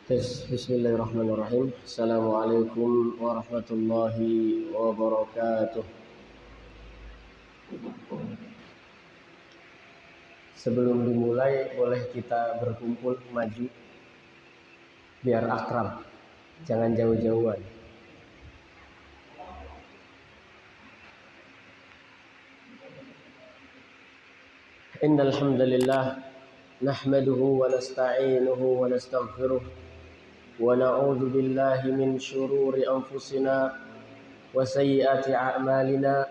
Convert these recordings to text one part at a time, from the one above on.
Bismillahirrahmanirrahim. Assalamualaikum warahmatullahi wabarakatuh. Sebelum dimulai, boleh kita berkumpul maju biar akrab, jangan jauh-jauhan. Innal hamdalillah nahmaduhu wa nasta'inuhu wa nastaghfiruh wa na'udzu billahi min syururi anfusina wa sayyiati a'malina.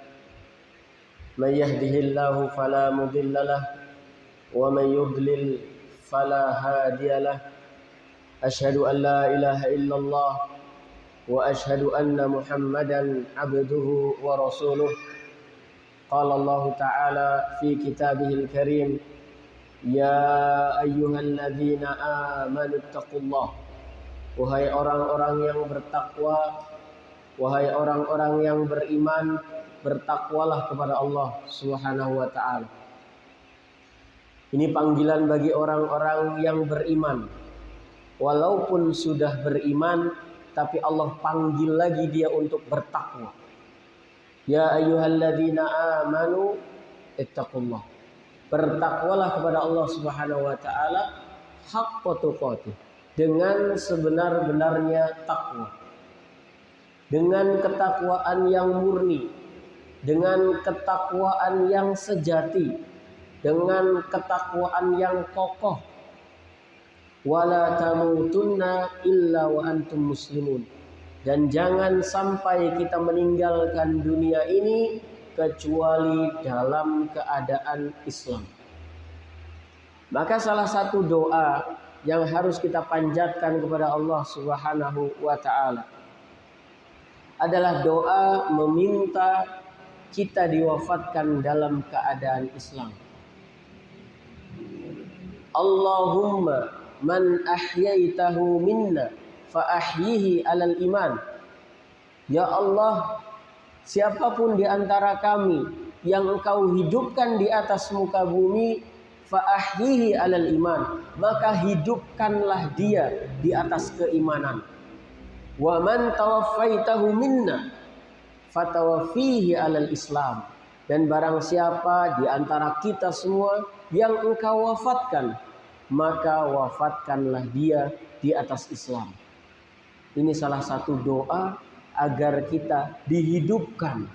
Man yahdihillahu fala mudhillalah wa man yudlil fala hadiyalah. Asyhadu an la ilaha illallah wa asyhadu anna Muhammadan abduhu wa rasuluh. Qala Allah Ta'ala fi kitabihil karim, ya ayyuhalladzina amanu taqullah. Wahai orang-orang yang bertakwa, wahai orang-orang yang beriman, bertakwalah kepada Allah Subhanahu wa ta'ala. Ini panggilan bagi orang-orang yang beriman. Walaupun sudah beriman, tapi Allah panggil lagi dia untuk bertakwa. Ya ayyuhalladzina amanu ittaqullah. Bertakwalah kepada Allah Subhanahu wa ta'ala haqqa tuqatih, dengan sebenar-benarnya takwa, dengan ketakwaan yang murni, dengan ketakwaan yang sejati, dengan ketakwaan yang kokoh. Wala tamutunna illa wa antum muslimun. Dan jangan sampai kita meninggalkan dunia ini kecuali dalam keadaan Islam. Maka salah satu doa yang harus kita panjatkan kepada Allah Subhanahu wa ta'ala adalah doa meminta kita diwafatkan dalam keadaan Islam. Allahumma man ahyaitahu minna fa ahyihi alal iman. Ya Allah, siapapun di antara kami yang Engkau hidupkan di atas muka bumi, fa ahyihi alal iman, maka hidupkanlah dia di atas keimanan. Wa man tawaffaitahu minna fatawaffihi alal islam. Dan barang siapa di antara kita semua yang Engkau wafatkan, maka wafatkanlah dia di atas Islam. Ini salah satu doa agar kita dihidupkan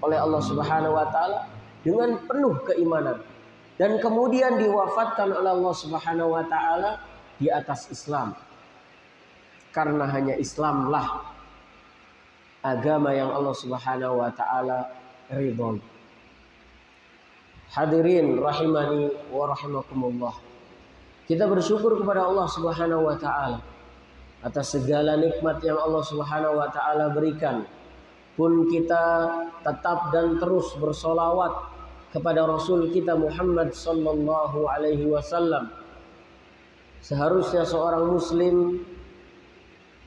oleh Allah Subhanahu wa ta'ala dengan penuh keimanan, dan kemudian diwafatkan oleh Allah Subhanahu wa ta'ala di atas Islam. Karena hanya Islamlah agama yang Allah Subhanahu wa ta'ala ridhoi. Hadirin rahimani wa rahimakumullah. Kita bersyukur kepada Allah Subhanahu wa ta'ala atas segala nikmat yang Allah Subhanahu wa ta'ala berikan. Pun kita tetap dan terus bersolawat kepada Rasul kita Muhammad sallallahu alaihi wasallam. Seharusnya seorang muslim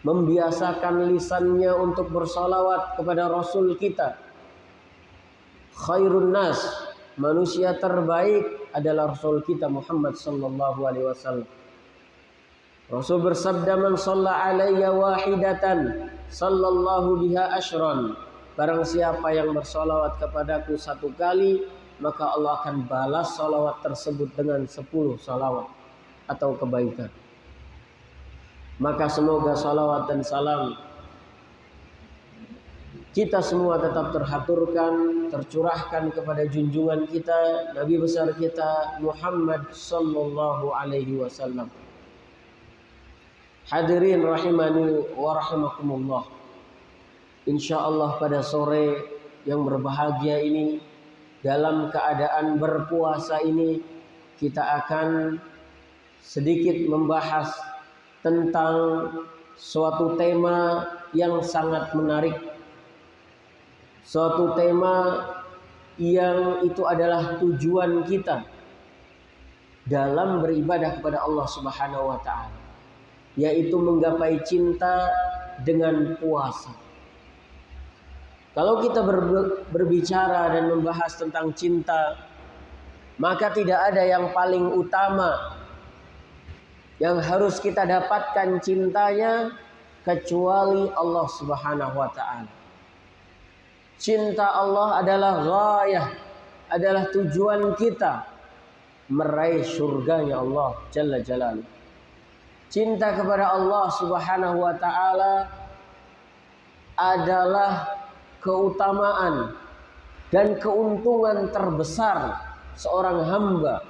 membiasakan lisannya untuk bersolawat kepada Rasul kita. Khairun nas, manusia terbaik adalah Rasul kita Muhammad sallallahu alaihi wasallam. Rasul bersabda, man shalla alayya wahidatan sallallahu biha asyran. Barang siapa yang bersolawat kepadaku satu kali, maka Allah akan balas salawat tersebut dengan 10 salawat atau kebaikan. Maka semoga salawat dan salam kita semua tetap terhaturkan, tercurahkan kepada junjungan kita, Nabi besar kita Muhammad sallallahu alaihi wasallam. Hadirin rahimani wa rahimakumullah. Insyaallah pada sore yang berbahagia ini, dalam keadaan berpuasa ini, kita akan sedikit membahas tentang suatu tema yang sangat menarik. Suatu tema yang itu adalah tujuan kita dalam beribadah kepada Allah Subhanahu wa ta'ala, yaitu menggapai cinta dengan puasa. Kalau kita berbicara dan membahas tentang cinta, maka tidak ada yang paling utama yang harus kita dapatkan cintanya kecuali Allah Subhanahu wa taala. Cinta Allah adalah ghayah, adalah tujuan kita meraih surganya Allah Jalla Jalaluhu. Cinta kepada Allah Subhanahu wa taala adalah keutamaan dan keuntungan terbesar seorang hamba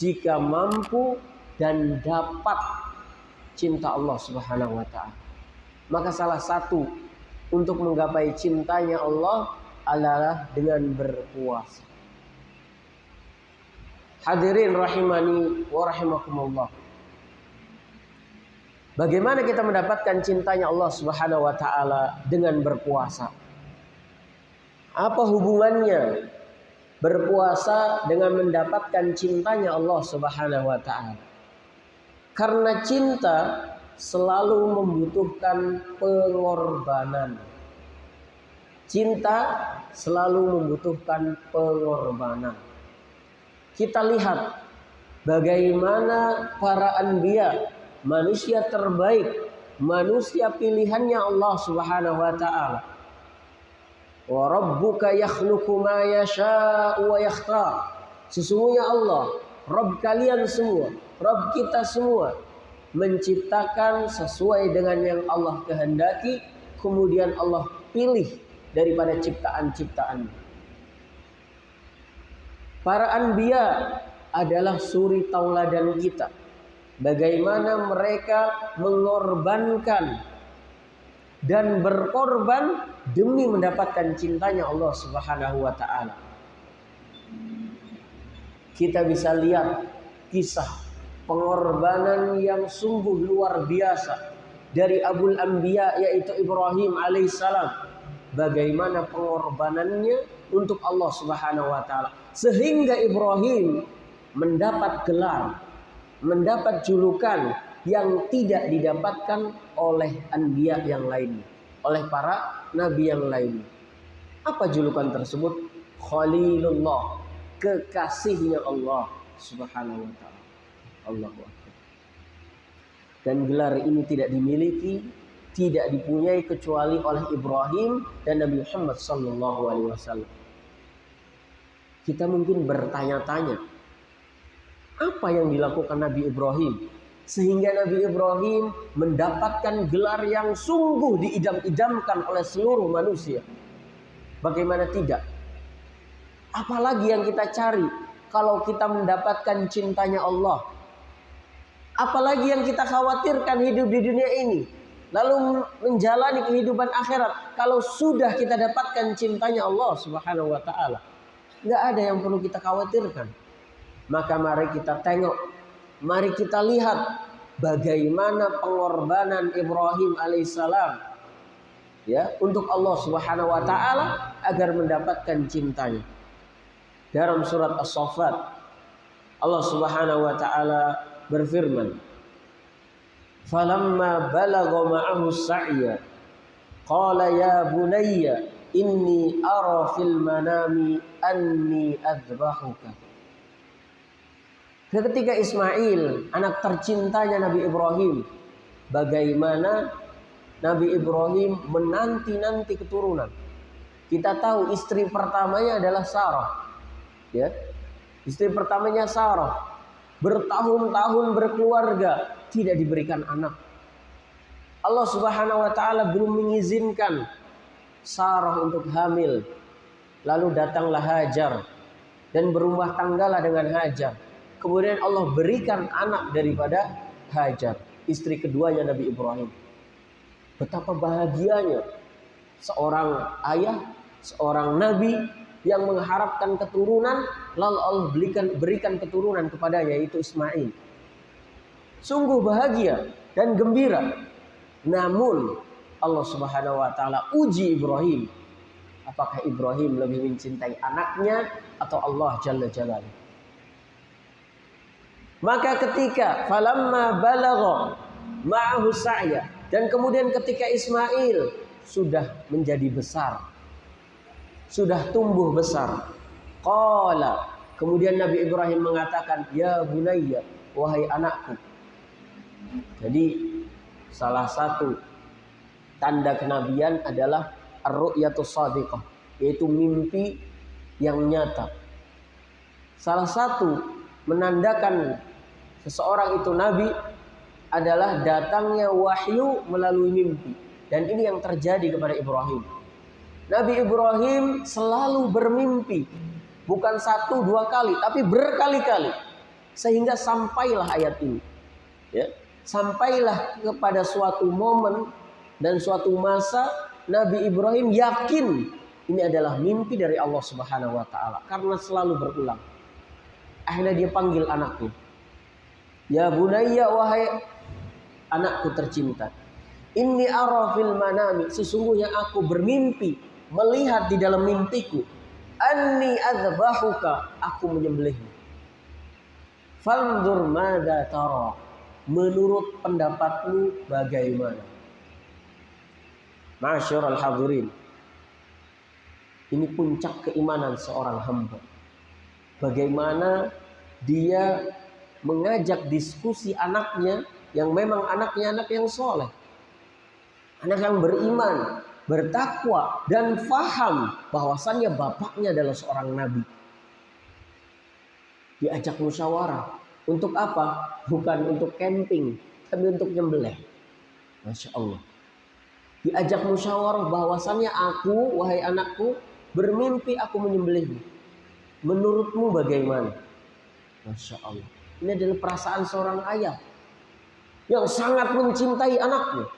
jika mampu dan dapat cinta Allah Subhanahu wa taala. Maka salah satu untuk menggapai cintanya Allah adalah dengan berpuasa. Hadirin rahimani wa rahimakumullah. Bagaimana kita mendapatkan cintanya Allah Subhanahu wa taala dengan berpuasa? Apa hubungannya berpuasa dengan mendapatkan cintanya Allah Subhanahu wa taala? Karena cinta selalu membutuhkan pengorbanan. Cinta selalu membutuhkan pengorbanan. Kita lihat bagaimana para anbiya, manusia terbaik, manusia pilihannya Allah Subhanahu wa taala. Wa rabbuka yakhluqu ma yasha'u wa yakhtar. Sesungguhnya Allah, Rabb kalian semua, Rabb kita semua, menciptakan sesuai dengan yang Allah kehendaki, kemudian Allah pilih daripada ciptaan-ciptaan. Para anbiya adalah suri tauladan kita. Bagaimana mereka mengorbankan dan berkorban demi mendapatkan cintanya Allah Subhanahu wa taala. Kita bisa lihat kisah pengorbanan yang sungguh luar biasa dari Abul Anbiya, yaitu Ibrahim alaihissalam. Bagaimana pengorbanannya untuk Allah Subhanahu wa taala, sehingga Ibrahim mendapat gelar, mendapat julukan yang tidak didapatkan oleh anbiya yang lain, oleh para nabi yang lain. Apa julukan tersebut? Khalilullah, kekasihnya Allah Subhanahu wa taala. Allahu Akbar. Dan gelar ini tidak dimiliki, tidak dipunyai kecuali oleh Ibrahim dan Nabi Muhammad sallallahu alaihi wasallam. Kita mungkin bertanya-tanya, apa yang dilakukan Nabi Ibrahim sehingga Nabi Ibrahim mendapatkan gelar yang sungguh diidam-idamkan oleh seluruh manusia? Bagaimana tidak? Apalagi yang kita cari kalau kita mendapatkan cintanya Allah? Apalagi yang kita khawatirkan hidup di dunia ini, lalu menjalani kehidupan akhirat, kalau sudah kita dapatkan cintanya Allah Subhanahu wa taala? Nggak ada yang perlu kita khawatirkan. Maka mari kita tengok, mari kita lihat bagaimana pengorbanan Ibrahim alaihissalam, ya, untuk Allah Subhanahu wa taala agar mendapatkan cintanya. Dalam surat As-Saffat, Allah Subhanahu wa taala berfirman, "Falamma balagha ma'ahu as-sa'ya, qala ya bunayya inni ara fil manami anni adbahuka." Ketika Ismail, anak tercintanya Nabi Ibrahim, bagaimana Nabi Ibrahim menanti-nanti keturunan. Kita tahu istri pertamanya adalah Sarah, ya. Istri pertamanya Sarah bertahun-tahun berkeluarga, tidak diberikan anak. Allah Subhanahu wa taala belum mengizinkan Sarah untuk hamil. Lalu datanglah Hajar dan berumah tanggalah dengan Hajar. Kemudian Allah berikan anak daripada Hajar, istri keduanya Nabi Ibrahim. Betapa bahagianya seorang ayah, seorang nabi yang mengharapkan keturunan, lalu Allah berikan keturunan kepadanya, yaitu Ismail. Sungguh bahagia dan gembira. Namun Allah Subhanahu wa taala uji Ibrahim. Apakah Ibrahim lebih mencintai anaknya atau Allah Jalla Jalaluhu? Maka ketika falamma balagha ma'ahu sa'ya, dan kemudian ketika Ismail sudah menjadi besar, sudah tumbuh besar, qala, kemudian Nabi Ibrahim mengatakan, ya bunayya, wahai anakku, Jadi salah satu tanda kenabian adalah ar-ru'yatus shadiqah, yaitu mimpi yang nyata. Salah satu menandakan seseorang itu nabi adalah datangnya wahyu melalui mimpi. Dan ini yang terjadi kepada Ibrahim. Nabi Ibrahim selalu bermimpi. Bukan 1-2 kali, tapi berkali-kali. Sehingga sampailah ayat ini. Ya, sampailah kepada suatu momen dan suatu masa Nabi Ibrahim yakin ini adalah mimpi dari Allah Subhanahu wa taala karena selalu berulang. Akhirnya dia panggil anaknya. Ya bunayya, wahai anakku tercinta. Inni ara fil manami, sesungguhnya aku bermimpi, melihat di dalam mimpiku. Anni adzbahuka, aku menyembelihmu. Fanzur madza tara, menurut pendapatmu bagaimana? Ma'asyiral hadirin, ini puncak keimanan seorang hamba. Bagaimana dia mengajak diskusi anaknya yang memang anaknya anak yang soleh, anak yang beriman, bertakwa, dan faham bahwasannya bapaknya adalah seorang nabi. Diajak musyawarah. Untuk apa? Bukan untuk camping, tapi untuk nyembelih. Masya Allah. Diajak musyawarah bahwasannya aku, wahai anakku, bermimpi aku menyembelihmu. Menurutmu bagaimana? Masya Allah. Ini adalah perasaan seorang ayah yang sangat mencintai anaknya.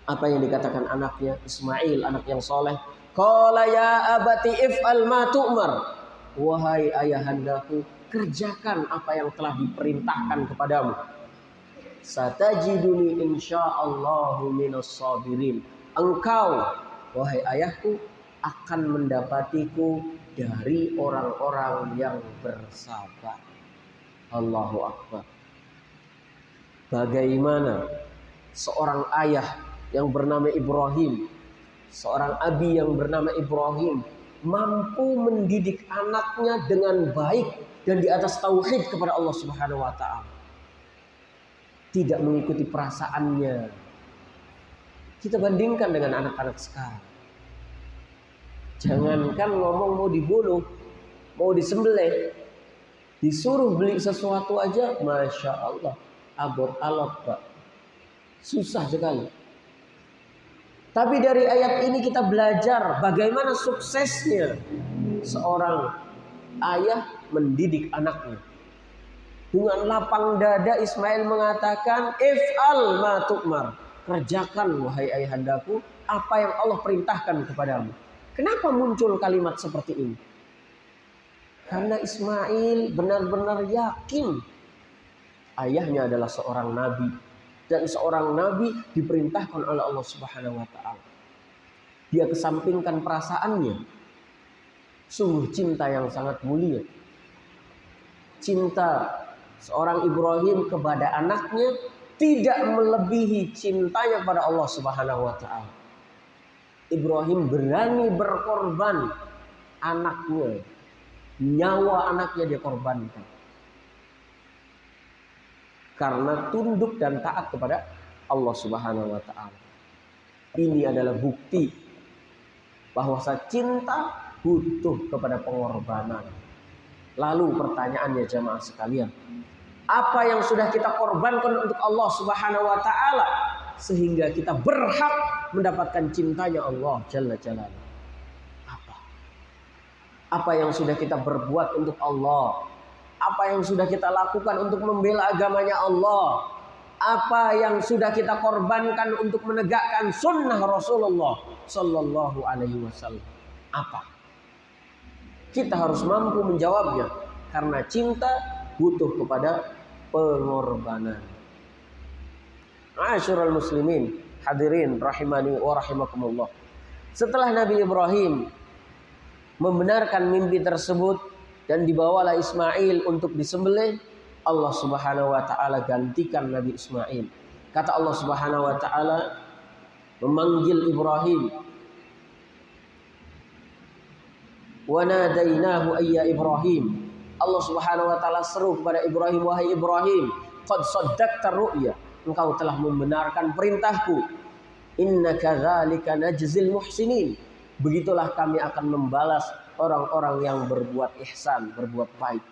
Apa yang dikatakan anaknya Ismail, anak yang soleh? Qala ya abati if'al ma tu'mar. Wahai ayahandaku, kerjakan apa yang telah diperintahkan kepadamu. Satajiduni insyaallahu minas sabirin. Engkau, wahai ayahku, akan mendapatiku dari orang-orang yang bersabar. Allahu Akbar. Bagaimana seorang ayah yang bernama Ibrahim, seorang abi yang bernama Ibrahim, mampu mendidik anaknya dengan baik dan di atas tauhid kepada Allah Subhanahu wa taala. Tidak mengikuti perasaannya. Kita bandingkan dengan anak-anak sekarang. Jangankan ngomong mau dibunuh, mau disembelih, disuruh beli sesuatu aja, Masya Allah, abot-alot Pak. Susah sekali. Tapi dari ayat ini kita belajar bagaimana suksesnya seorang ayah mendidik anaknya. Dengan lapang dada Ismail mengatakan, if'al ma tu'mar. Kerjakan wahai ayahandaku apa yang Allah perintahkan kepadamu. Kenapa muncul kalimat seperti ini? Karena Ismail benar-benar yakin ayahnya adalah seorang nabi. Dan seorang nabi diperintahkan oleh Allah Subhanahu wa taala. Dia kesampingkan perasaannya. Sungguh cinta yang sangat mulia. Cinta seorang Ibrahim kepada anaknya tidak melebihi cintanya pada Allah Subhanahu wa taala. Ibrahim berani berkorban anaknya. Nyawa anaknya dia korbankan. Karena tunduk dan taat kepada Allah Subhanahu wa taala. Ini adalah bukti bahwa cinta butuh kepada pengorbanan. Lalu pertanyaannya jamaah sekalian, apa yang sudah kita korbankan untuk Allah Subhanahu wa taala sehingga kita berhak mendapatkan cintanya Allah Jalla Jalaluhu? Apa yang sudah kita berbuat untuk Allah? Apa yang sudah kita lakukan untuk membela agamanya Allah? Apa yang sudah kita korbankan untuk menegakkan sunnah Rasulullah Sallallahu Alaihi Wasallam? Apa? Kita harus mampu menjawabnya. Karena cinta butuh kepada pengorbanan. Ma'asyiral muslimin, hadirin rahimani wa rahimakumullah. Setelah Nabi Ibrahim membenarkan mimpi tersebut dan dibawalah Ismail untuk disembelih, Allah Subhanahu wa taala gantikan Nabi Ismail. Kata Allah Subhanahu wa taala memanggil Ibrahim. Wa nadainahu ayya Ibrahim. Allah Subhanahu wa taala seru kepada Ibrahim, wahai Ibrahim, qad saddaqta ru'ya, engkau telah membenarkan perintahku. Innaka dzalika najzil muhsinin, begitulah kami akan membalas orang-orang yang berbuat ihsan, berbuat baik.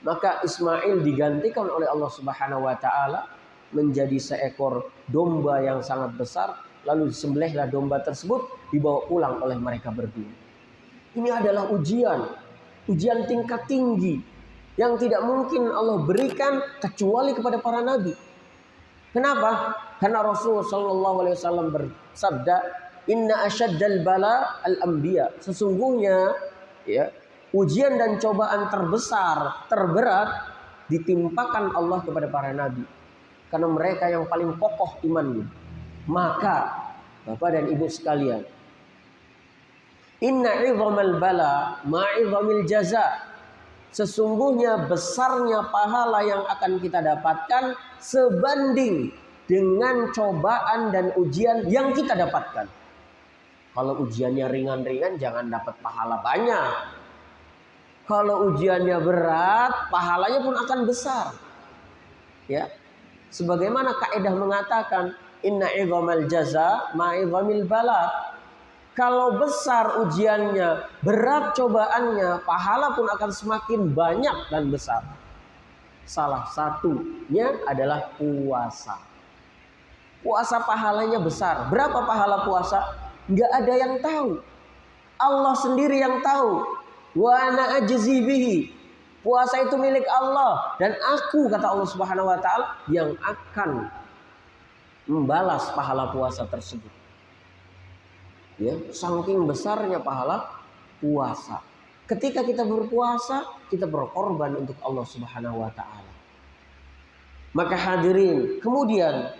Maka Ismail digantikan oleh Allah Subhanahu wa taala menjadi seekor domba yang sangat besar, lalu disembelihlah domba tersebut, dibawa pulang oleh mereka berdua. Ini adalah ujian tingkat tinggi yang tidak mungkin Allah berikan kecuali kepada para nabi. Kenapa? Karena Rasul sallallahu alaihi wasallam bersabda, "Inna asyaddal bala al-anbiya." Sesungguhnya ya, ujian dan cobaan terbesar, terberat ditimpakan Allah kepada para nabi. Karena mereka yang paling kokoh imannya. Maka Bapak dan Ibu sekalian, inna 'idhamal bala ma'idhamil jaza. Sesungguhnya besarnya pahala yang akan kita dapatkan sebanding dengan cobaan dan ujian yang kita dapatkan. Kalau ujiannya ringan-ringan jangan dapat pahala banyak. Kalau ujiannya berat, pahalanya pun akan besar. Ya. Sebagaimana kaidah mengatakan, inna 'idhamal jaza ma'idhamil bala. Kalau besar ujiannya, berat cobaannya, pahala pun akan semakin banyak dan besar. Salah satunya adalah puasa. Puasa pahalanya besar. Berapa pahala puasa? Nggak ada yang tahu. Allah sendiri yang tahu. Wa ana ajzi bihi. Puasa itu milik Allah. Dan aku, kata Allah Subhanahu wa ta'ala, yang akan membalas pahala puasa tersebut. Ya, saking besarnya pahala puasa. Ketika kita berpuasa, kita berkorban untuk Allah Subhanahu wa taala. Maka hadirin, kemudian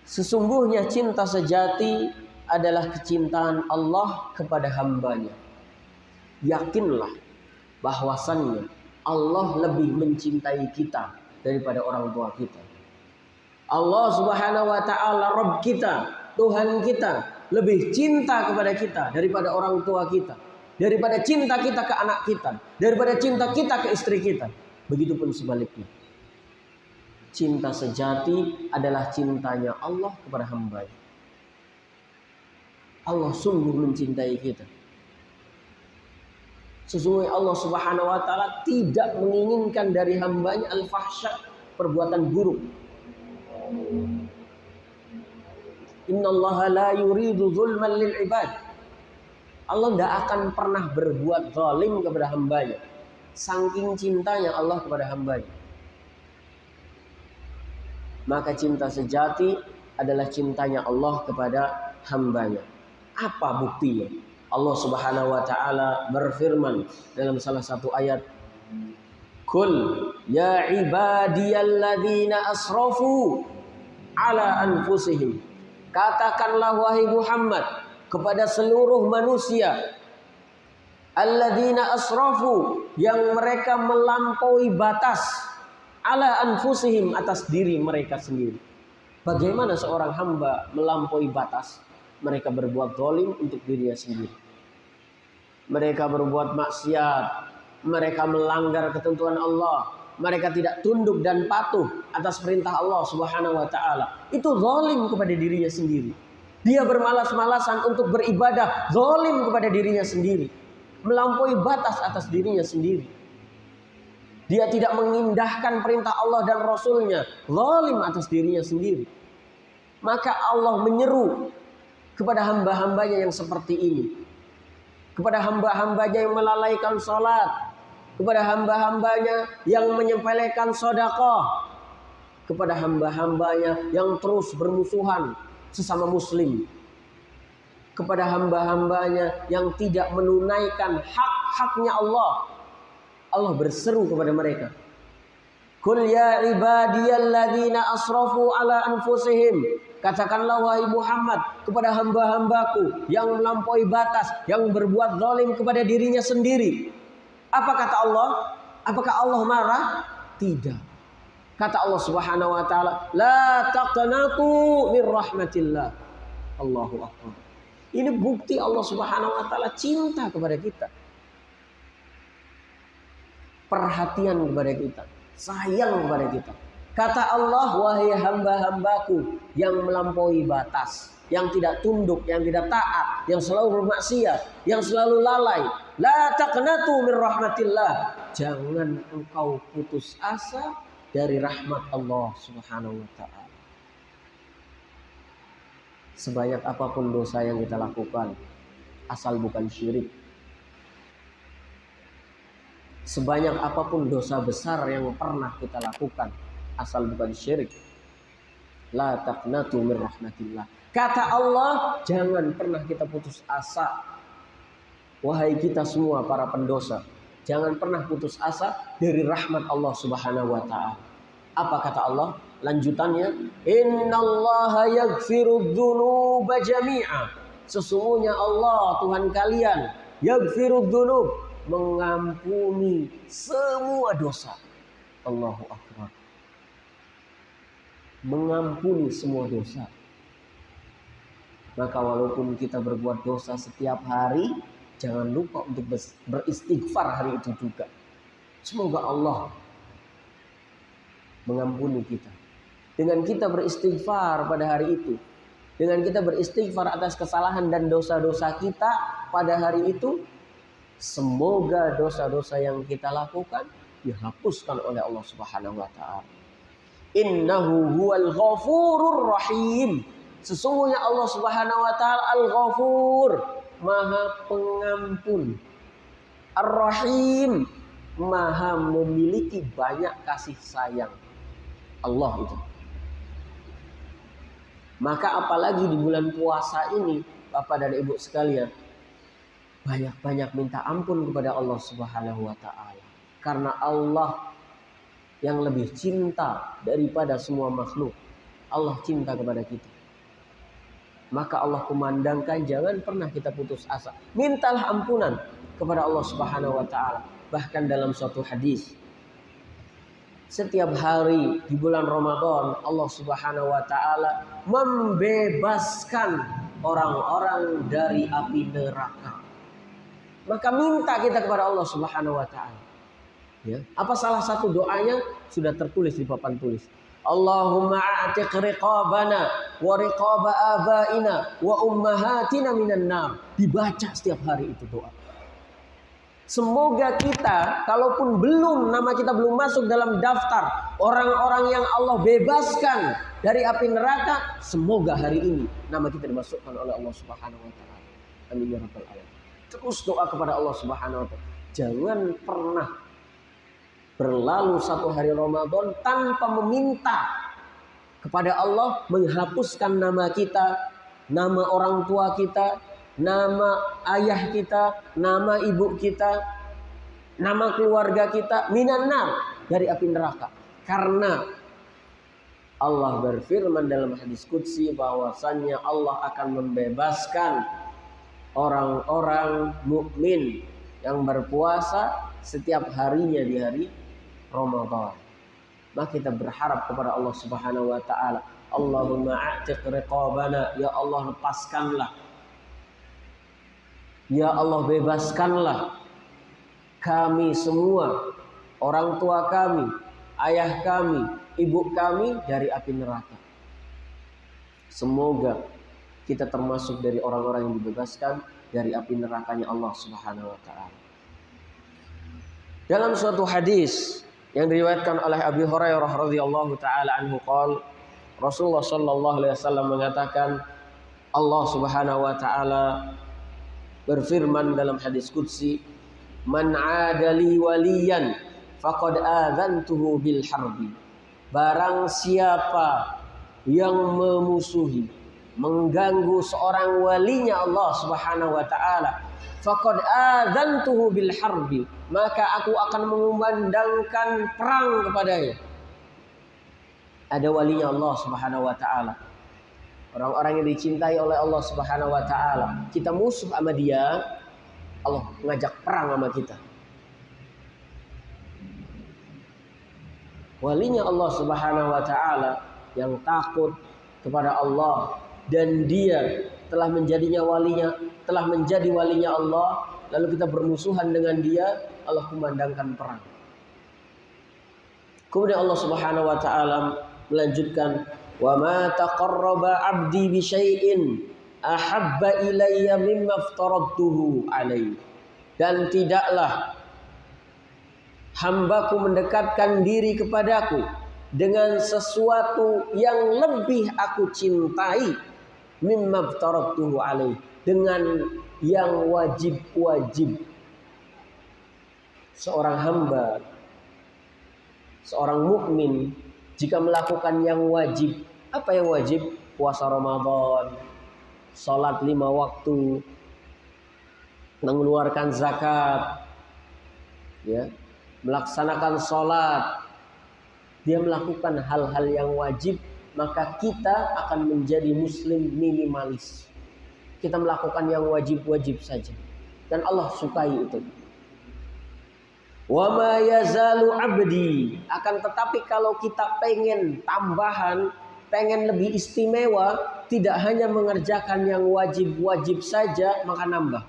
sesungguhnya cinta sejati adalah kecintaan Allah kepada hambanya. Yakinlah bahwasannya Allah lebih mencintai kita daripada orang tua kita. Allah Subhanahu wa taala Rabb kita, Tuhan kita, lebih cinta kepada kita daripada orang tua kita, daripada cinta kita ke anak kita, daripada cinta kita ke istri kita. Begitupun sebaliknya. Cinta sejati adalah cintanya Allah kepada hambanya. Allah sungguh mencintai kita. Sesungguhnya Allah Subhanahu wa taala tidak menginginkan dari hambanya al-fahsya, perbuatan buruk. Innallaha la yuridu zulman lil ibad. Allah tidak akan pernah berbuat zalim kepada hambanya. Saking cintanya Allah kepada hambanya. Maka cinta sejati adalah cintanya Allah kepada hambanya. Apa buktinya? Allah Subhanahu wa taala berfirman dalam salah satu ayat, "Qul ya ibadiyalladzina asrafu ala anfusihim." Katakanlah wahai Muhammad kepada seluruh manusia, alladzina asrafu, yang mereka melampaui batas, ala anfusihim, atas diri mereka sendiri. Bagaimana seorang hamba melampaui batas? Mereka berbuat zalim untuk dirinya sendiri. Mereka berbuat maksiat, mereka melanggar ketentuan Allah, mereka tidak tunduk dan patuh atas perintah Allah Subhanahu wa taala. Itu zalim kepada dirinya sendiri. Dia bermalas-malasan untuk beribadah, zalim kepada dirinya sendiri. Melampaui batas atas dirinya sendiri. Dia tidak mengindahkan perintah Allah dan Rasulnya, zalim atas dirinya sendiri. Maka Allah menyeru kepada hamba-hambanya yang seperti ini. Kepada hamba-hambanya yang melalaikan salat, kepada hamba-hambanya yang menyepelekan sedekah, kepada hamba-hambanya yang terus bermusuhan sesama muslim, kepada hamba-hambanya yang tidak menunaikan hak-haknya Allah. Allah berseru kepada mereka, "Qul ya ibadiyalladzina asrafu ala anfusihim." Katakanlah wahai Muhammad kepada hamba-hambaku yang melampaui batas, yang berbuat zalim kepada dirinya sendiri. Apa kata Allah? Apakah Allah marah? Tidak. Kata Allah Subhanahu wa taala, "La taqnatu min rahmatillah." Allahu akbar. Ini bukti Allah Subhanahu wa taala cinta kepada kita. Perhatian kepada kita. sayang kepada kita. Kata Allah, wahai hamba-hambaku yang melampaui batas, yang tidak tunduk, yang tidak taat, yang selalu bermaksiat, yang selalu lalai. La taqnatu min rahmatillah. Jangan engkau putus asa dari rahmat Allah Subhanahu wa ta'ala. Sebanyak apapun dosa yang kita lakukan, asal bukan syirik. Sebanyak apapun dosa besar yang pernah kita lakukan, asal bukan syirik. La taqnatu min rahmatillah. Kata Allah, jangan pernah kita putus asa. Wahai kita semua para pendosa, jangan pernah putus asa dari rahmat Allah Subhanahu wa ta'ala. Apa kata Allah? Lanjutannya, innallaha yaghfirudz dzunuba jami'a. Sesungguhnya Allah Tuhan kalian, yaghfirudz dzunub, mengampuni semua dosa. Allahu akbar. Mengampuni semua dosa. Maka walaupun kita berbuat dosa setiap hari, jangan lupa untuk beristighfar hari itu juga. Semoga Allah mengampuni kita. Dengan kita beristighfar pada hari itu, dengan kita beristighfar atas kesalahan dan dosa-dosa kita pada hari itu, semoga dosa-dosa yang kita lakukan dihapuskan oleh Allah Subhanahu wa ta'ala. Innahu huwal ghafurur rahim. Sesungguhnya Allah Subhanahu wa ta'ala Al-Ghafur, Maha Pengampun. Ar-Rahim, Maha memiliki banyak kasih sayang. Allah itu. Maka apalagi di bulan puasa ini, Bapak dan Ibu sekalian, banyak-banyak minta ampun kepada Allah Subhanahu wa ta'ala. Karena Allah yang lebih cinta daripada semua makhluk. Allah cinta kepada kita. Maka Allah kumandangkan jangan pernah kita putus asa. Mintalah ampunan kepada Allah Subhanahu wa ta'ala. Bahkan dalam suatu hadis, setiap hari di bulan Ramadan Allah Subhanahu wa ta'ala membebaskan orang-orang dari api neraka. Maka minta kita kepada Allah Subhanahu wa ta'ala. Ya. Apa salah satu doanya? Sudah tertulis di papan tulis. Allahumma a'tiq riqabana wa riqaba abaina wa ummahatina minan nar. Dibaca setiap hari itu doa. Semoga kita, kalaupun nama kita belum masuk dalam daftar orang-orang yang Allah bebaskan dari api neraka, semoga hari ini nama kita dimasukkan oleh Allah Subhanahu wa ta'ala. Amin ya rabbal alamin. Terus doa kepada Allah Subhanahu wa ta'ala. Jangan pernah berlalu satu hari Ramadan tanpa meminta kepada Allah menghapuskan nama kita, nama orang tua kita, nama ayah kita, nama ibu kita, nama keluarga kita minan nar, dari api neraka. Karena Allah berfirman dalam hadis qudsi bahwasannya Allah akan membebaskan orang-orang mukmin yang berpuasa setiap harinya di hari Ramadan. Maka kita berharap kepada Allah Subhanahu wa ta'ala, Allahumma a'tiq riqabana, ya Allah lepaskanlah, ya Allah bebaskanlah kami semua, orang tua kami, ayah kami, ibu kami dari api neraka. Semoga kita termasuk dari orang-orang yang dibebaskan dari api nerakanya Allah Subhanahu wa ta'ala. Dalam suatu hadis yang diriwayatkan oleh Abi Hurairah radhiyallahu taala anhu qol, Rasulullah sallallahu alaihi wasallam mengatakan, Allah Subhanahu wa taala berfirman dalam hadis qudsi, man 'adali waliyan faqad adzantuhu bil harbi. Barang siapa yang memusuhi, mengganggu seorang walinya Allah Subhanahu wa taala, faqad adzantuhu bil harbi, maka aku akan mengumandangkan perang kepadanya. Ada walinya Allah Subhanahu wa taala, orang-orang yang dicintai oleh Allah Subhanahu wa taala, kita musuh sama dia, Allah ngajak perang sama kita. Walinya Allah Subhanahu wa taala yang takut kepada Allah dan dia telah menjadi walinya Allah, lalu kita bermusuhan dengan dia, Allah kumandangkan perang. Kemudian Allah Subhanahu wa taala melanjutkan, "Wa ma taqarraba 'abdi bi syai'in ahabba ilayya mimma aftaradtuhu alaihi." Dan tidaklah hambaku mendekatkan diri kepadaku dengan sesuatu yang lebih aku cintai mimma aftaradtuhu alaihi, dengan yang wajib-wajib. Seorang hamba, seorang mukmin jika melakukan yang wajib, apa yang wajib? Puasa Ramadan, salat 5 waktu, mengeluarkan zakat, ya, melaksanakan salat, dia melakukan hal-hal yang wajib, maka kita akan menjadi muslim minimalis. Kita melakukan yang wajib-wajib saja, dan Allah sukai itu. Wa ma yazalu abdi, akan tetapi kalau kita pengen tambahan, pengen lebih istimewa, tidak hanya mengerjakan yang wajib-wajib saja, maka nambah.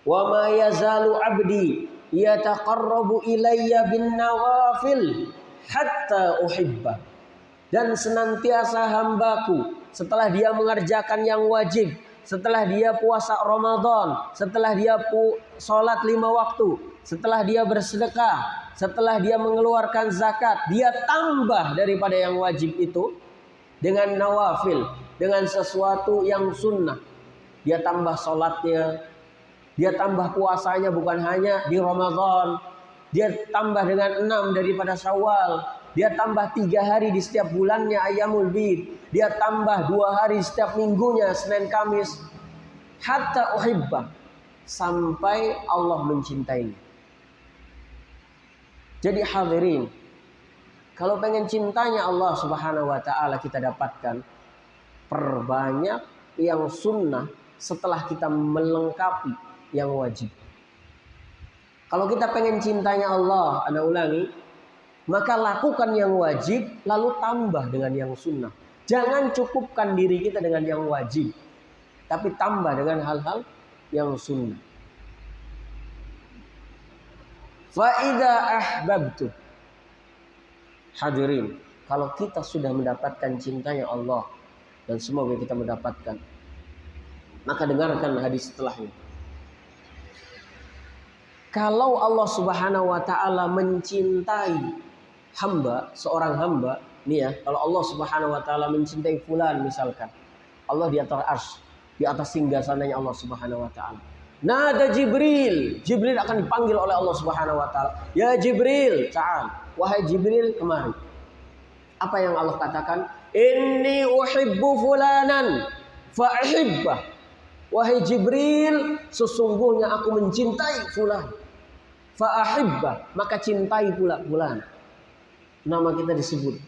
Wa ma yazalu abdi yataqarrabu ilayya bin nawafil hatta uhibba. Dan senantiasa hambaku setelah dia mengerjakan yang wajib, setelah dia puasa Ramadan, setelah dia sholat 5 waktu, setelah dia bersedekah, setelah dia mengeluarkan zakat, dia tambah daripada yang wajib itu dengan nawafil, dengan sesuatu yang sunnah. Dia tambah sholatnya, dia tambah puasanya, bukan hanya di Ramadan, dia tambah dengan 6 daripada Syawal, dia tambah 3 hari di setiap bulannya Ayyamul Bid, dia tambah 2 hari setiap minggunya Senin Kamis, hatta uhibba, sampai Allah mencintainya. Jadi hadirin, kalau pengen cintanya Allah Subhanahu wa taala kita dapatkan, perbanyak yang sunnah setelah kita melengkapi yang wajib. Kalau kita pengen cintanya Allah, Anda ulangi, maka lakukan yang wajib lalu tambah dengan yang sunnah. Jangan cukupkan diri kita dengan yang wajib, tapi tambah dengan hal-hal yang sunnah. Fa'idha ahbabtu, hadirin, kalau kita sudah mendapatkan cintanya Allah, dan semoga kita mendapatkan, maka dengarkan hadis setelahnya. Kalau Allah Subhanahu wa taala mencintai hamba, seorang hamba, nih ya, kalau Allah Subhanahu wa taala mencintai fulan misalkan, Allah di atas arsy, di atas singgasananya Allah Subhanahu wa taala. Nada Jibril, Jibril akan dipanggil oleh Allah Subhanahu wa taala. Ya Jibril, ta'al. Wahai Jibril, kemari. Apa yang Allah katakan? Inni uhibbu fulanan fa'ihibbah. Wahai Jibril, sesungguhnya aku mencintai fulan. Fa'ahibbah, maka cintai pula fulan. Nama kita disebut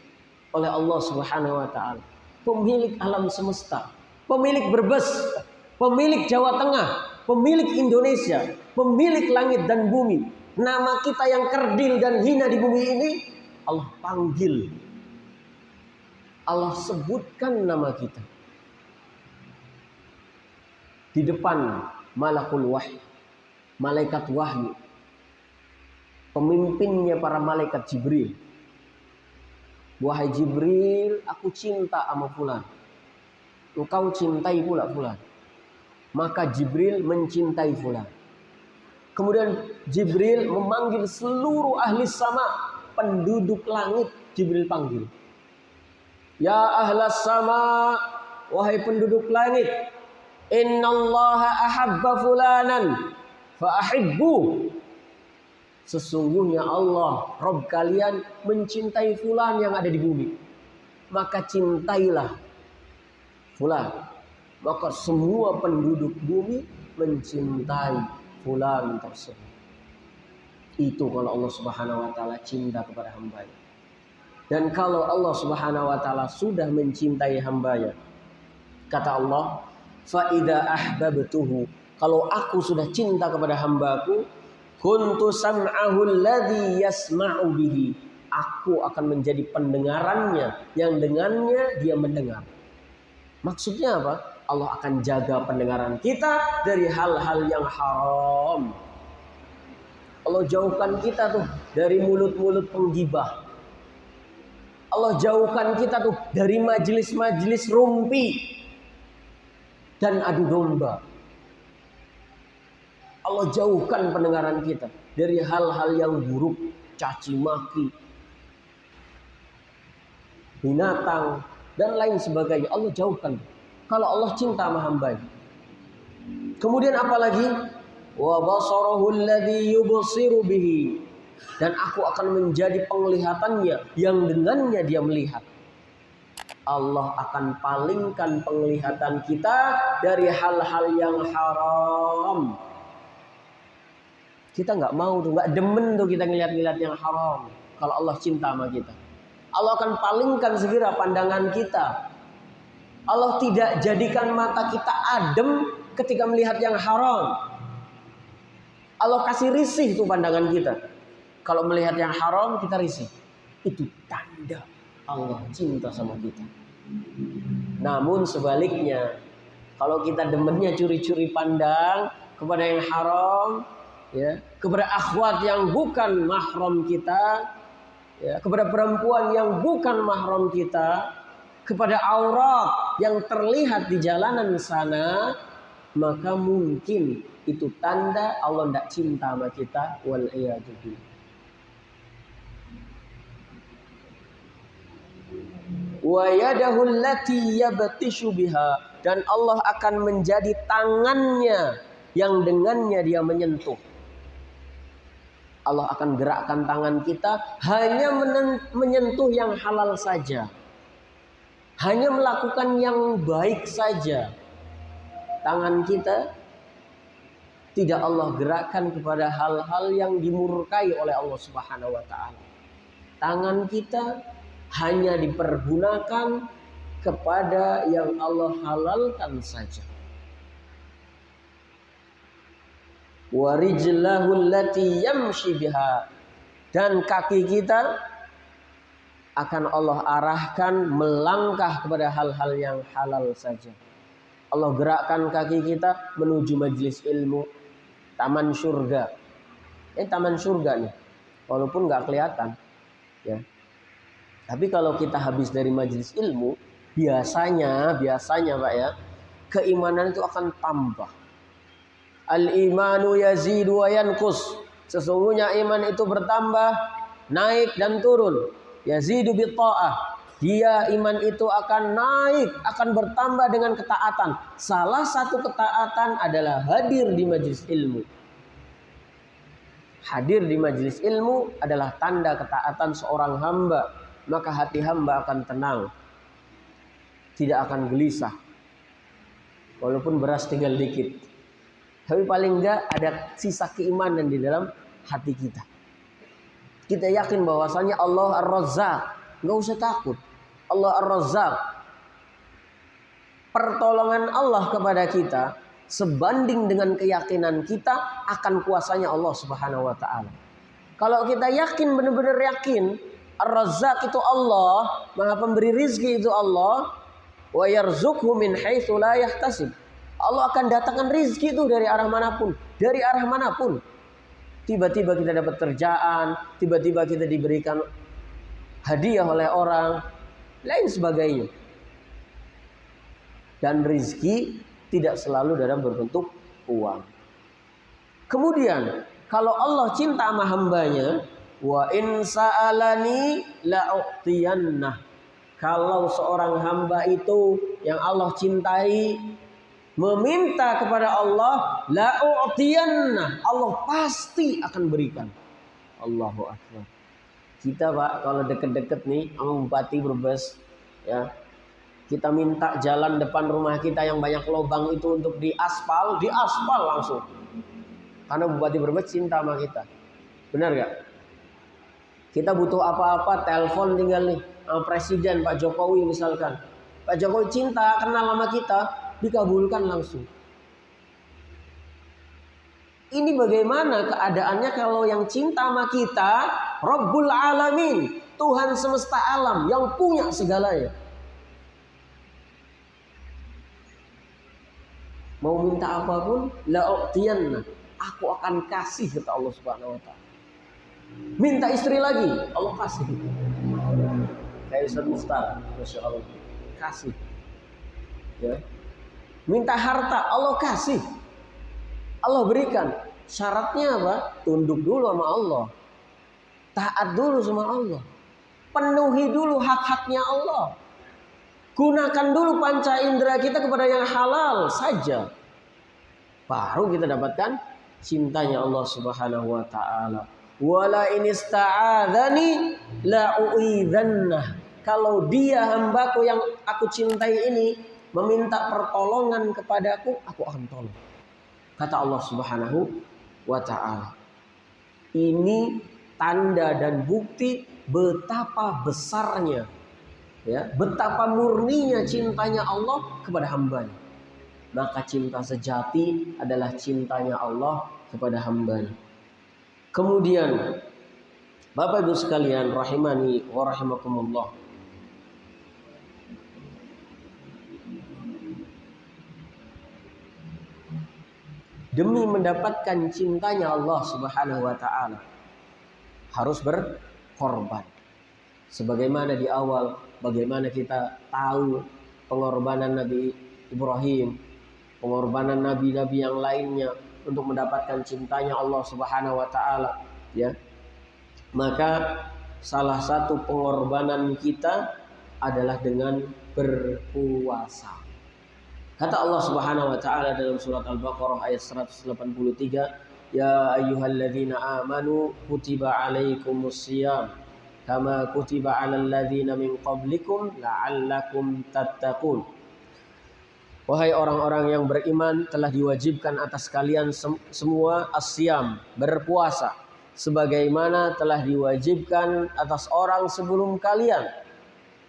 oleh Allah Subhanahu wa taala. Pemilik alam semesta, pemilik Brebes, pemilik Jawa Tengah, pemilik Indonesia, pemilik langit dan bumi. Nama kita yang kerdil dan hina di bumi ini, Allah panggil. Allah sebutkan nama kita di depan malakul wahyi, malaikat wahyu, pemimpinnya para malaikat Jibril. Wahai Jibril, aku cinta sama fulan. Engkau cintai pula fulan. Maka Jibril mencintai fulan. Kemudian Jibril memanggil seluruh ahli sama, penduduk langit. Jibril panggil, ya ahlas sama, wahai penduduk langit, innallaha ahabba fulanan fa'ahibbu. Sesungguhnya Allah, Rabb kalian, mencintai fulan yang ada di bumi, maka cintailah fulan. Maka semua penduduk bumi mencintai fulan tersebut. Itu kalau Allah Subhanahu wa taala cinta kepada hambanya. Dan kalau Allah Subhanahu wa taala sudah mencintai hambanya, kata Allah, fa idza ahbabtuhu, kalau aku sudah cinta kepada hambaku, kuntu sam'ahu alladhi yasma'u bihi, aku akan menjadi pendengarannya yang dengannya dia mendengar. Maksudnya apa? Allah akan jaga pendengaran kita dari hal-hal yang haram. Allah jauhkan kita tuh dari mulut-mulut penggibah, Allah jauhkan kita tuh dari majelis-majelis rumpi dan adu domba. Allah jauhkan pendengaran kita dari hal-hal yang buruk, caci maki, binatang dan lain sebagainya. Allah jauhkan. Kalau Allah cinta sama hambanya. Kemudian apalagi? Wa basarahu alladhi yubsiru bihi. Dan aku akan menjadi penglihatannya yang dengannya dia melihat. Allah akan palingkan penglihatan kita dari hal-hal yang haram. Kita nggak mau tuh, nggak demen tuh kita ngeliat-ngeliat yang haram. Kalau Allah cinta sama kita, Allah akan palingkan segera pandangan kita. Allah tidak jadikan mata kita adem ketika melihat yang haram. Allah kasih risih tuh pandangan kita. Kalau melihat yang haram kita risih. Itu tanda Allah cinta sama kita. Namun sebaliknya, kalau kita demennya curi-curi pandang kepada yang haram, ya, kepada akhwat yang bukan mahram kita, ya, kepada perempuan yang bukan mahram kita, kepada aurat yang terlihat di jalanan sana, maka mungkin itu tanda Allah tidak cinta sama kita. Wal iyadu billah. Wa yadahu allati yabtishu biha, dan Allah akan menjadi tangannya yang dengannya dia menyentuh. Allah akan gerakkan tangan kita hanya menyentuh yang halal saja, hanya melakukan yang baik saja. Tangan kita tidak Allah gerakkan kepada hal-hal yang dimurkai oleh Allah Subhanahu wa taala. Tangan kita hanya dipergunakan kepada yang Allah halalkan saja. Wa rijlahu allati yamshi biha, dan kaki kita akan Allah arahkan melangkah kepada hal-hal yang halal saja. Allah gerakkan kaki kita menuju majelis ilmu, taman surga. Taman surga nih, walaupun nggak kelihatan, ya. Tapi kalau kita habis dari majelis ilmu, biasanya Pak ya, keimanan itu akan tambah. Al-imanu yazidu wa yanqus. Sesungguhnya iman itu bertambah, naik dan turun. Yazidu bi ta'ah. Dia iman itu akan naik, akan bertambah dengan ketaatan. Salah satu ketaatan adalah hadir di majelis ilmu. Hadir di majelis ilmu adalah tanda ketaatan seorang hamba. Maka hati hamba akan tenang, tidak akan gelisah. Walaupun beras tinggal dikit, tapi paling enggak ada sisa keimanan di dalam hati kita. Kita yakin bahwasanya Allah Ar-Razzaq, nggak usah takut. Allah Ar-Razzaq, pertolongan Allah kepada kita sebanding dengan keyakinan kita akan kuasanya Allah Subhanahu wa taala. Kalau kita yakin, benar-benar yakin Ar-Razzaq itu Allah, Maha pemberi rizki itu Allah, wa yarzuqhu min haitsu la yahtasib. Allah akan datangkan rizki itu dari arah manapun, dari arah manapun. Tiba-tiba kita dapat kerjaan, tiba-tiba kita diberikan hadiah oleh orang, lain sebagainya. Dan rizki tidak selalu dalam berbentuk uang. Kemudian, kalau Allah cinta sama hambanya, wa in sa'alani la'u'tiyannah. Kalau seorang hamba itu yang Allah cintai meminta kepada Allah, la'u'tiyannah, Allah pasti akan berikan. Allahu akbar. Kita Pak, kalau deket-deket nih sama Bupati Brebes, ya, kita minta jalan depan rumah kita yang banyak lubang itu untuk diaspal langsung. Karena Bupati Brebes cinta sama kita. Benar gak? Kita butuh apa-apa, telepon tinggal nih sama Presiden Pak Jokowi misalkan. Pak Jokowi cinta, kenal sama kita, dikabulkan langsung. Ini bagaimana keadaannya kalau yang cinta sama kita, Rabbul Alamin, Tuhan semesta alam yang punya segalanya. Mau minta apapun, la'u'tiyanna, aku akan kasih, kata Allah Subhanahu wa taala. Minta istri lagi, Allah kasih. kayak Ustaz Mustar, Masya Allah, kasih. Ya. Minta harta, Allah kasih, Allah berikan. Syaratnya apa? Tunduk dulu sama Allah, taat dulu sama Allah, penuhi dulu hak-haknya Allah, gunakan dulu panca indera kita kepada yang halal saja, baru kita dapatkan cintanya Allah Subhanahu wa taala. Wala in ista'adzani la u'idzannah. Kalau dia hambaku yang aku cintai ini meminta pertolongan kepadaku, aku akan tolong. Kata Allah Subhanahu wa taala. Ini tanda dan bukti betapa besarnya, ya, betapa murninya cintanya Allah kepada hambanya. Maka cinta sejati adalah cintanya Allah kepada hambanya. Kemudian Bapak Ibu sekalian rahimani wa rahimakumullah, demi mendapatkan cintanya Allah Subhanahu wa taala harus berkorban. Sebagaimana di awal, bagaimana kita tahu pengorbanan Nabi Ibrahim, pengorbanan nabi-nabi yang lainnya untuk mendapatkan cintanya Allah Subhanahu wa taala, ya. Maka salah satu pengorbanan kita adalah dengan berpuasa. Kata Allah Subhanahu wa taala dalam surat Al-Baqarah ayat 183, ya ayyuhalladzina amanu kutiba alaikumusiyam kama kutiba alal ladzina min qablikum la'allakum tattaqun. Wahai orang-orang yang beriman, telah diwajibkan atas kalian semua as-siyam, berpuasa, sebagaimana telah diwajibkan atas orang sebelum kalian.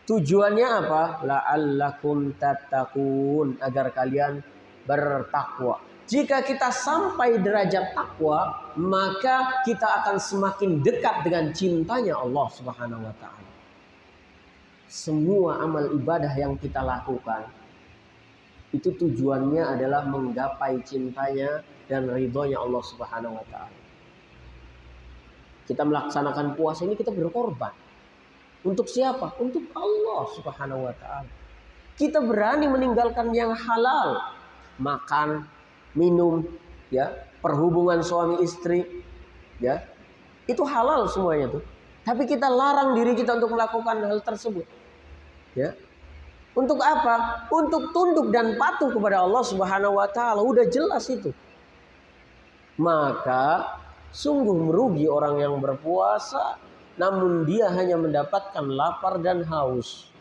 Tujuannya apa? La'allakum tattaqun, agar kalian bertakwa. Jika kita sampai derajat takwa, maka kita akan semakin dekat dengan cintanya Allah Subhanahu wa taala. Semua amal ibadah yang kita lakukan itu tujuannya adalah menggapai cintanya dan ridhonya Allah Subhanahu wa taala. Kita melaksanakan puasa ini kita berkorban. Untuk siapa? Untuk Allah Subhanahu wa taala. Kita berani meninggalkan yang halal, makan, minum, ya, perhubungan suami istri, ya. Itu halal semuanya tuh. Tapi kita larang diri kita untuk melakukan hal tersebut. Ya. Untuk apa? Untuk tunduk dan patuh kepada Allah Subhanahu wa taala. Udah jelas itu. Maka sungguh merugi orang yang berpuasa namun dia hanya mendapatkan lapar dan haus.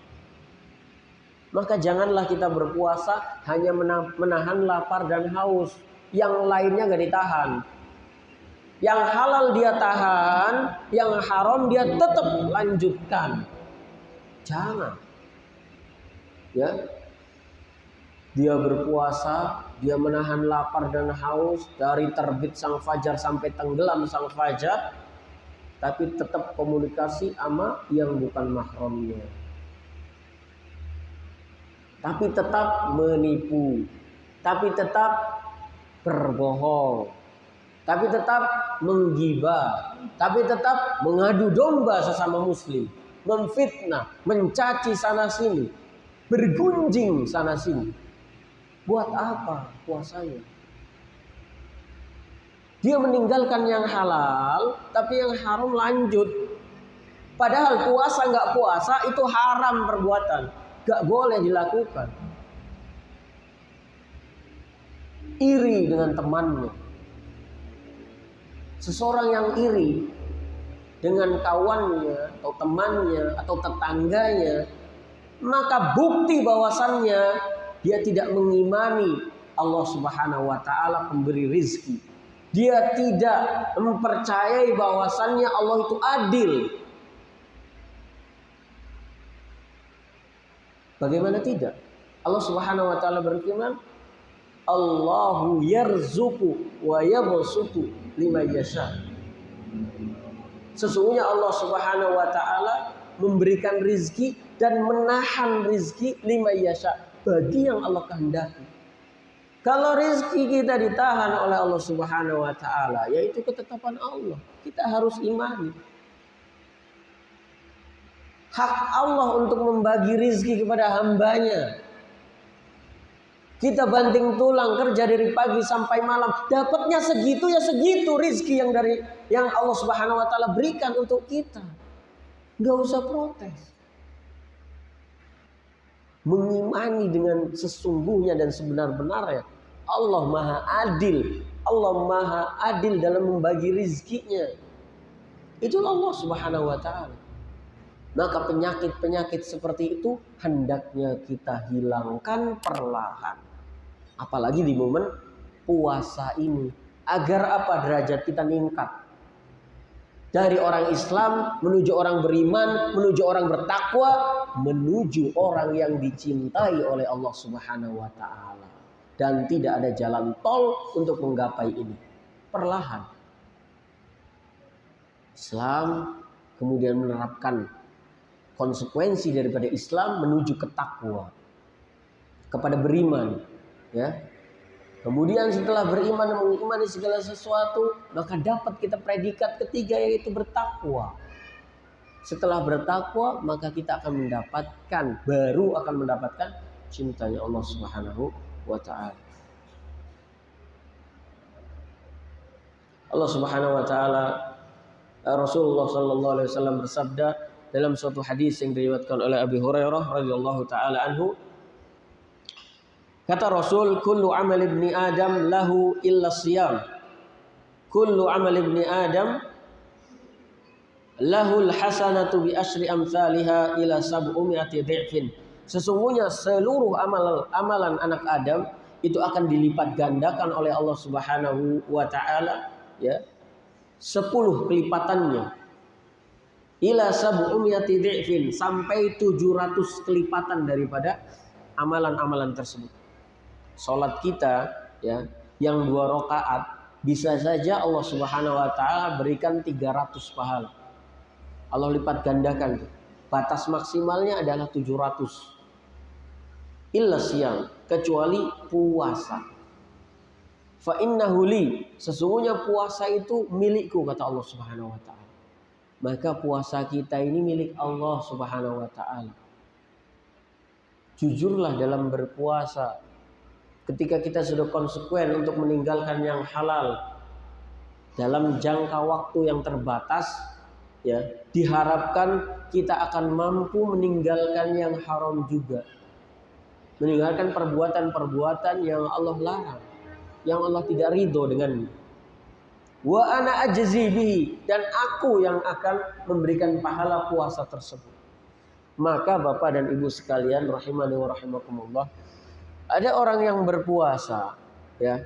Maka janganlah kita berpuasa hanya menahan lapar dan haus, yang lainnya gak ditahan. Yang halal dia tahan, yang haram dia tetap lanjutkan. Jangan. Ya. Dia berpuasa, dia menahan lapar dan haus dari terbit sang fajar sampai tenggelam sang fajar, tapi tetap komunikasi sama yang bukan mahramnya. Tapi tetap menipu, tapi tetap berbohong, tapi tetap menggibah, tapi tetap mengadu domba sesama muslim, memfitnah, mencaci sana sini, bergunjing sana sini. Buat apa puasanya? Dia meninggalkan yang halal, tapi yang haram lanjut. Padahal puasa nggak puasa itu haram perbuatan, nggak boleh dilakukan. Iri dengan temannya. Seseorang yang iri dengan kawannya atau temannya atau tetangganya, maka bukti bahwasannya dia tidak mengimani Allah Subhanahu wa taala pemberi rizki. Dia tidak mempercayai bahwasannya Allah itu adil. Bagaimana tidak? Allah Subhanahu wa taala berfirman, Allahu yarzuqu wa yabsutu liman yasha. Sesungguhnya Allah Subhanahu wa taala memberikan rizki dan menahan rizki liman yasha, bagi yang Allah kehendaki. Kalau rizki kita ditahan oleh Allah Subhanahu wa taala, yaitu ketetapan Allah, kita harus imani. Hak Allah untuk membagi rizki kepada hambanya. Kita banting tulang kerja dari pagi sampai malam, dapatnya segitu ya segitu rizki yang Allah Subhanahu wa taala berikan untuk kita. Nggak usah protes. Mengimani dengan sesungguhnya dan sebenar-benarnya Allah Maha Adil. Allah Maha Adil dalam membagi rizkinya. Itulah Allah Subhanahu wa taala. Maka penyakit-penyakit seperti itu hendaknya kita hilangkan perlahan. Apalagi di momen puasa ini. Agar apa? Derajat kita meningkat. Dari orang Islam menuju orang beriman, menuju orang bertakwa, menuju orang yang dicintai oleh Allah Subhanahu wa taala. Dan tidak ada jalan tol untuk menggapai ini. Perlahan. Islam kemudian menerapkan konsekuensi daripada Islam menuju ke takwa, kepada beriman, ya. Kemudian setelah beriman dan mengimani segala sesuatu, maka dapat kita predikat ketiga yaitu bertakwa. Setelah bertakwa, maka kita akan mendapatkan cintanya Allah Subhanahu wa taala. Allah Subhanahu wa taala, Rasulullah sallallahu alaihi wasallam bersabda dalam suatu hadis yang diriwayatkan oleh Abi Hurairah radhiyallahu taala anhu, kata Rasul, kullu amal ibni Adam lahu illa siyam. Kullu amal ibni Adam lahul hasanatu bi asyri amsalha ila sab'umi'ati dhi'fin. Sesungguhnya seluruh amalan anak Adam itu akan dilipat gandakan oleh Allah Subhanahu wa taala, ya. 10 kelipatannya. Ila sab'umi'ati dhi'fin, sampai 700 kelipatan daripada amalan-amalan tersebut. Salat kita, ya, yang 2 rakaat bisa saja Allah Subhanahu wa taala berikan 300 pahala. Allah lipat gandakan. Batas maksimalnya adalah 700. Illa siyam, kecuali puasa. Fa innahu li, sesungguhnya puasa itu milikku, kata Allah Subhanahu wa taala. Maka puasa kita ini milik Allah Subhanahu wa taala. Jujurlah dalam berpuasa. Ketika kita sudah konsekuen untuk meninggalkan yang halal dalam jangka waktu yang terbatas, ya, diharapkan kita akan mampu meninggalkan yang haram juga. Meninggalkan perbuatan-perbuatan yang Allah larang, yang Allah tidak ridho dengannya. Wa ana ajzi bihi, dan aku yang akan memberikan pahala puasa tersebut. Maka Bapak dan Ibu sekalian rahimani wa rahimakumullah, ada orang yang berpuasa, ya,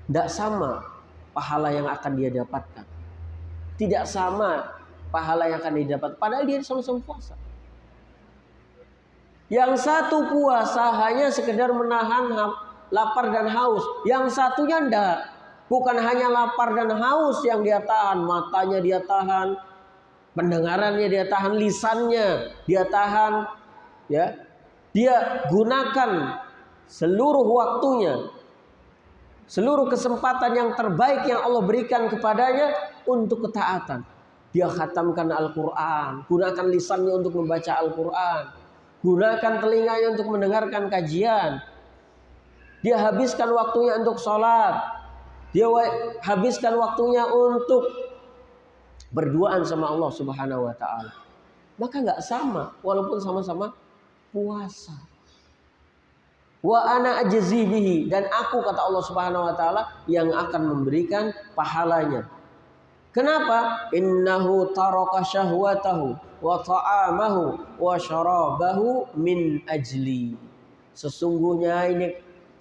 tidak sama pahala yang akan dia dapatkan. Tidak sama pahala yang akan didapat, padahal dia sama-sama puasa. Yang satu puasa hanya sekedar menahan lapar dan haus, yang satunya enggak. Bukan hanya lapar dan haus yang dia tahan, matanya dia tahan, pendengarannya dia tahan, lisannya dia tahan, ya. Dia gunakan seluruh waktunya, seluruh kesempatan yang terbaik yang Allah berikan kepadanya untuk ketaatan. Dia khatamkan Al-Quran, gunakan lisannya untuk membaca Al-Quran, gunakan telinganya untuk mendengarkan kajian. Dia habiskan waktunya untuk sholat. Dia habiskan waktunya untuk berduaan sama Allah Subhanahu wa taala. Maka nggak sama walaupun sama-sama puasa. Wa ana ajzi bihi, dan aku, kata Allah Subhanahu wa taala, yang akan memberikan pahalanya. Kenapa? Innahu taraka syahwatahu wa ta'amahu wa syarabahu min ajli. Sesungguhnya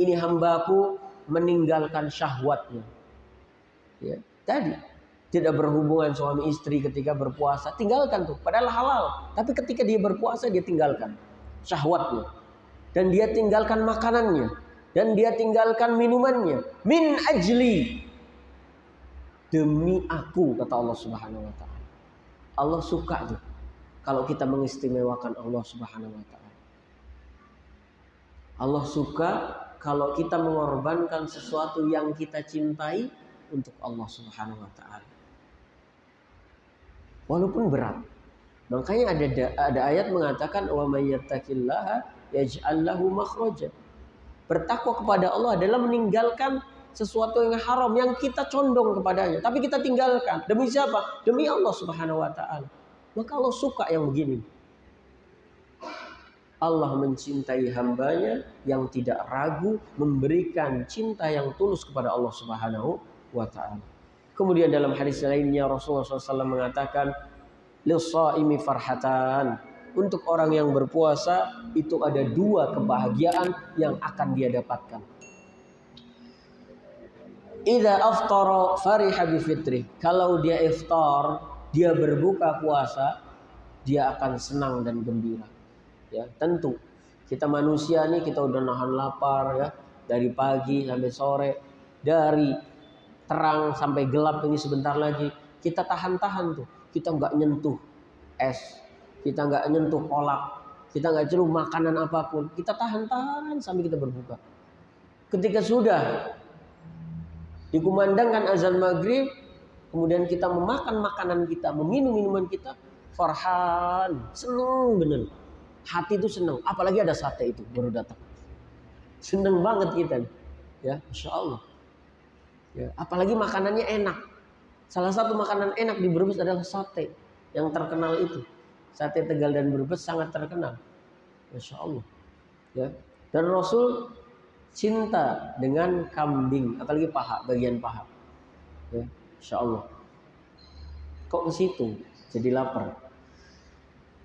ini hambaku meninggalkan syahwatnya. Ya, tadi tidak berhubungan suami istri ketika berpuasa, tinggalkan tuh, padahal halal. Tapi ketika dia berpuasa dia tinggalkan syahwatnya, dan dia tinggalkan makanannya, dan dia tinggalkan minumannya. Min ajli, demi aku, kata Allah Subhanahu wa taala. Allah suka tuh kalau kita mengistimewakan Allah Subhanahu wa taala. Allah suka kalau kita mengorbankan sesuatu yang kita cintai untuk Allah Subhanahu wa taala. Walaupun berat. Makanya ada ayat mengatakan wa may yattaqillaha yaj'al lahu makhraja. Bertakwa kepada Allah adalah meninggalkan sesuatu yang haram yang kita condong kepadanya, tapi kita tinggalkan. Demi siapa? Demi Allah Subhanahu wa taala. Maka Allah suka yang begini. Allah mencintai hambanya yang tidak ragu memberikan cinta yang tulus kepada Allah Subhanahu wa taala. Kemudian dalam hadis lainnya Rasulullah SAW mengatakan, lis-shaimi farhatan. Untuk orang yang berpuasa itu ada dua kebahagiaan yang akan dia dapatkan. Idza aftara fariha bi fitri. Kalau dia iftar, dia berbuka puasa, dia akan senang dan gembira. Ya, tentu kita manusia nih, kita udah nahan lapar ya, dari pagi sampai sore, dari terang sampai gelap ini sebentar lagi kita tahan-tahan tuh. Kita nggak nyentuh es, kita nggak nyentuh kolak, kita nggak nyentuh makanan apapun. Kita tahan-tahan sampai kita berbuka. Ketika sudah dikumandangkan azan maghrib, kemudian kita memakan makanan kita, meminum minuman kita, farhan, seneng bener. Hati itu seneng. Apalagi ada sate itu baru datang, seneng banget kita, ya, Masya Allah. Ya, apalagi makanannya enak. Salah satu makanan enak di Brebes adalah sate yang terkenal itu. Sate Tegal dan Brebes sangat terkenal. Masya Allah. Ya. Dan Rasul cinta dengan kambing, apalagi paha, bagian paha. Ya, Masya Allah. Kok ke situ? Jadi lapar.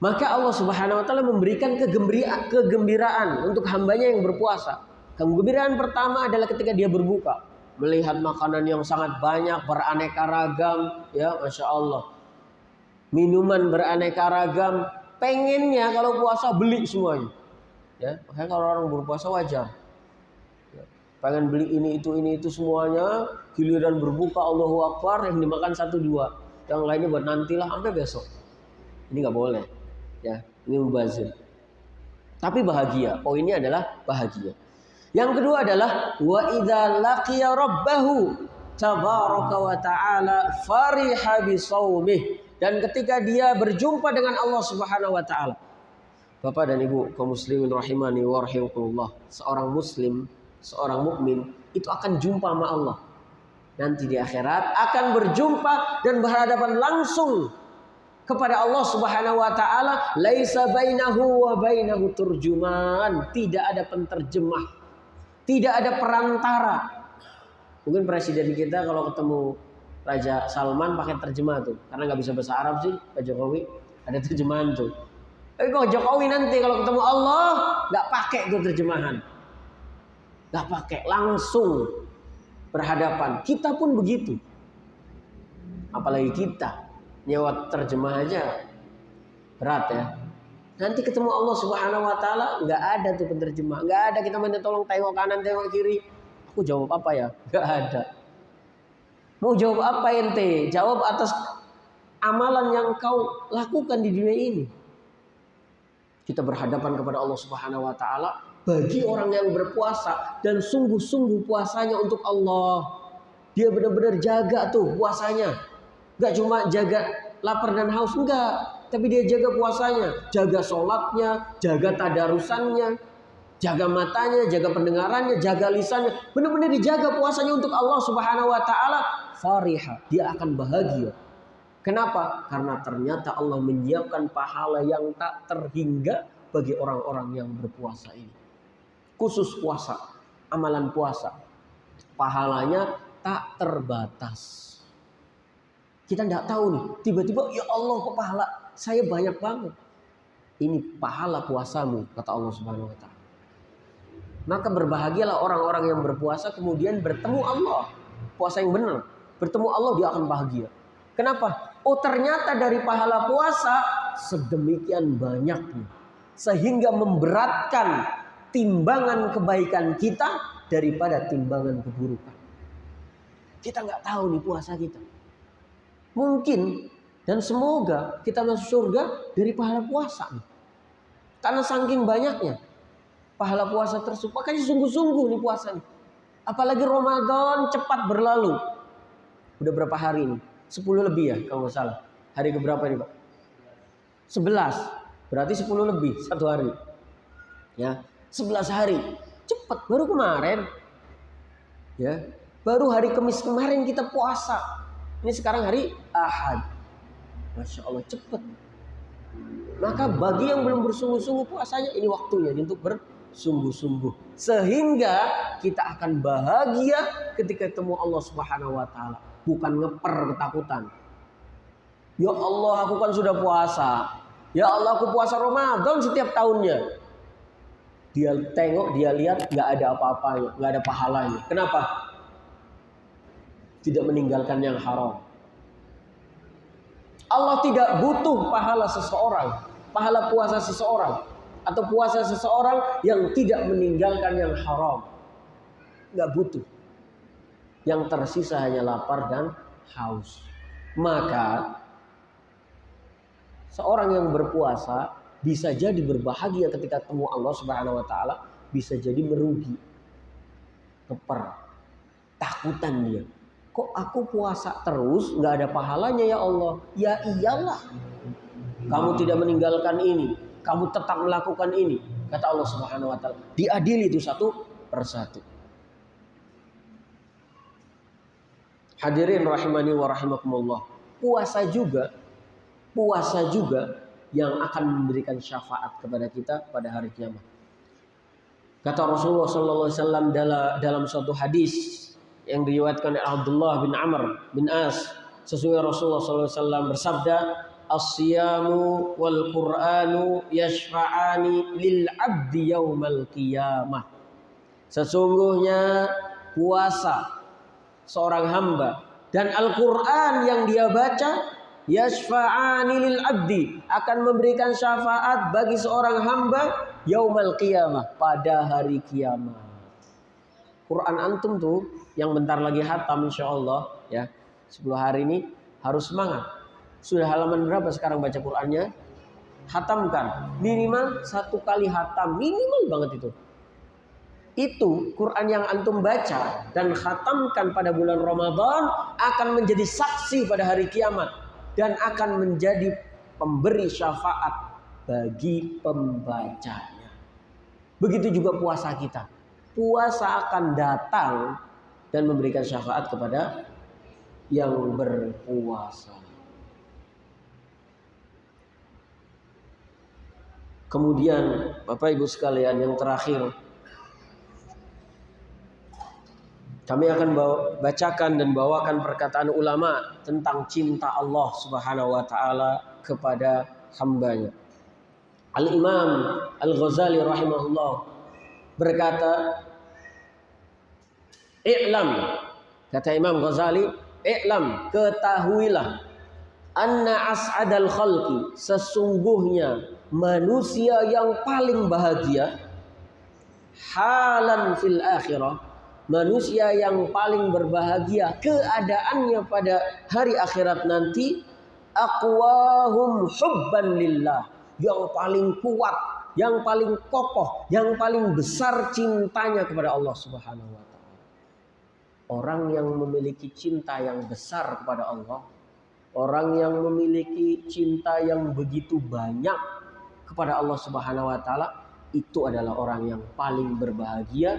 Maka Allah Subhanahu wa taala memberikan kegembiraan untuk hambanya yang berpuasa. Kegembiraan pertama adalah ketika dia berbuka. Melihat makanan yang sangat banyak, beraneka ragam, ya Masya Allah. Minuman beraneka ragam, pengennya kalau puasa beli semuanya. Ya, makanya kalau orang berpuasa wajar. Ya, pengen beli ini itu semuanya, giliran berbuka Allahu Akbar yang dimakan 1-2, yang lainnya buat nantilah sampai besok. Ini nggak boleh. Ya, ini mubazir. Tapi bahagia, poinnya adalah bahagia. Yang kedua adalah wa idza laqiya rabbahu tabaraka wa ta'ala fariha bi shaumih. Dan ketika dia berjumpa dengan Allah Subhanahu wa taala. Bapak dan Ibu kaum muslimin rahimani wa rahimakumullah, seorang muslim, seorang mukmin itu akan jumpa sama Allah. Nanti di akhirat akan berjumpa dan berhadapan langsung kepada Allah Subhanahu wa taala, laisa bainahu wa bainahu turjuman, tidak ada penterjemah. Tidak ada perantara. Mungkin presiden kita kalau ketemu Raja Salman pakai terjemah tuh, karena nggak bisa bahasa Arab sih Pak Jokowi, ada terjemahan tuh. Tapi Pak Jokowi nanti kalau ketemu Allah nggak pakai tuh terjemahan, nggak pakai, langsung berhadapan. Kita pun begitu. Apalagi kita nyewa terjemah aja berat ya. Nanti ketemu Allah Subhanahu wa taala nggak ada tuh penerjemah, nggak ada kita minta tolong tengok kanan tengok kiri. Aku jawab apa ya? Nggak ada. Mau jawab apa ente? Jawab atas amalan yang kau lakukan di dunia ini. Kita berhadapan kepada Allah Subhanahu wa taala bagi orang yang berpuasa dan sungguh-sungguh puasanya untuk Allah. Dia benar-benar jaga tuh puasanya. Nggak cuma jaga lapar dan haus, enggak. Tapi dia jaga puasanya, jaga sholatnya, jaga tadarusannya, jaga matanya, jaga pendengarannya, jaga lisannya. Benar-benar dijaga puasanya untuk Allah Subhanahu wa taala. Fariha, dia akan bahagia. Kenapa? Karena ternyata Allah menyiapkan pahala yang tak terhingga bagi orang-orang yang berpuasa ini. Khusus puasa, amalan puasa, pahalanya tak terbatas. Kita tidak tahu nih, tiba-tiba ya Allah kok pahala saya banyak banget. Ini pahala puasamu, kata Allah Subhanahu wa taala. Maka berbahagialah orang-orang yang berpuasa kemudian bertemu Allah. Puasa yang benar, bertemu Allah dia akan bahagia. Kenapa? Oh ternyata dari pahala puasa sedemikian banyaknya, sehingga memberatkan timbangan kebaikan kita daripada timbangan keburukan. Kita nggak tahu nih puasa kita. Mungkin dan semoga kita masuk surga dari pahala puasa. Karena saking banyaknya pahala puasa tersebut. Makanya sungguh-sungguh nih puasa nih. Apalagi Ramadan cepat berlalu. Udah berapa hari ini? 10 lebih ya kalau nggak salah. Hari keberapa ini Pak? 11. Berarti 10 lebih satu hari. Ya, 11 hari. Cepat, baru kemarin. Ya, baru hari Kamis kemarin kita puasa. Ini sekarang hari Ahad. Masya Allah, cepat. Maka bagi yang belum bersungguh-sungguh puasanya, ini waktunya untuk bersungguh-sungguh. Sehingga kita akan bahagia ketika ketemu Allah Subhanahu wa taala. Bukan ngeper ketakutan. Ya Allah, aku kan sudah puasa. Ya Allah, aku puasa Ramadan setiap tahunnya. Dia tengok, dia lihat, nggak ada apa-apanya, nggak ada pahalanya. Kenapa? Tidak meninggalkan yang haram. Allah tidak butuh pahala seseorang, pahala puasa seseorang, atau puasa seseorang yang tidak meninggalkan yang haram. Nggak butuh. Yang tersisa hanya lapar dan haus. Maka seorang yang berpuasa bisa jadi berbahagia ketika ketemu Allah Subhanahu wa taala, bisa jadi merugi. Keper. Takutan dia. Kok aku puasa terus nggak ada pahalanya ya Allah? Ya iyalah. Kamu tidak meninggalkan ini, kamu tetap melakukan ini. Kata Allah Subhanahu wa taala. Diadili itu satu persatu. Hadirin rahimani wa rahimakumullah. Puasa juga yang akan memberikan syafaat kepada kita pada hari kiamat. Kata Rasulullah sallallahu alaihi wasallam dalam suatu hadis yang diriwayatkan oleh Abdullah bin Amr bin As, sesungguhnya Rasulullah sallallahu alaihi wasallam bersabda, "As-siyamu wal Qur'anu yashfa'ani lil 'abdi yaumal qiyamah." Sesungguhnya puasa seorang hamba dan Al-Qur'an yang dia baca yashfa'ani lil 'abdi, akan memberikan syafaat bagi seorang hamba yaumal qiyamah, pada hari kiamat. Quran antum tuh yang bentar lagi hatam insyaallah ya. 10 hari ini harus semangat. Sudah halaman berapa sekarang baca Qurannya? Hatamkan. Minimal 1 kali hatam, minimal banget itu. Itu Quran yang antum baca dan khatamkan pada bulan Ramadan akan menjadi saksi pada hari kiamat dan akan menjadi pemberi syafaat bagi pembacanya. Begitu juga puasa kita. Puasa akan datang dan memberikan syafaat kepada yang berpuasa. Kemudian Bapak Ibu sekalian, yang terakhir kami akan bacakan dan bawakan perkataan ulama tentang cinta Allah Subhanahu wa taala kepada hambanya. Al-Imam Al-Ghazali rahimahullah berkata, "I'lam," kata Imam Ghazali, "I'lam," ketahuilah, "anna as'adal khalqi," sesungguhnya manusia yang paling bahagia, halan fil akhirah, manusia yang paling berbahagia keadaannya pada hari akhirat nanti, aqwahum hubban lillah, yang paling kuat, yang paling kokoh, yang paling besar cintanya kepada Allah Subhanahu wa taala. Orang yang memiliki cinta yang besar kepada Allah, orang yang memiliki cinta yang begitu banyak kepada Allah Subhanahu wa taala, itu adalah orang yang paling berbahagia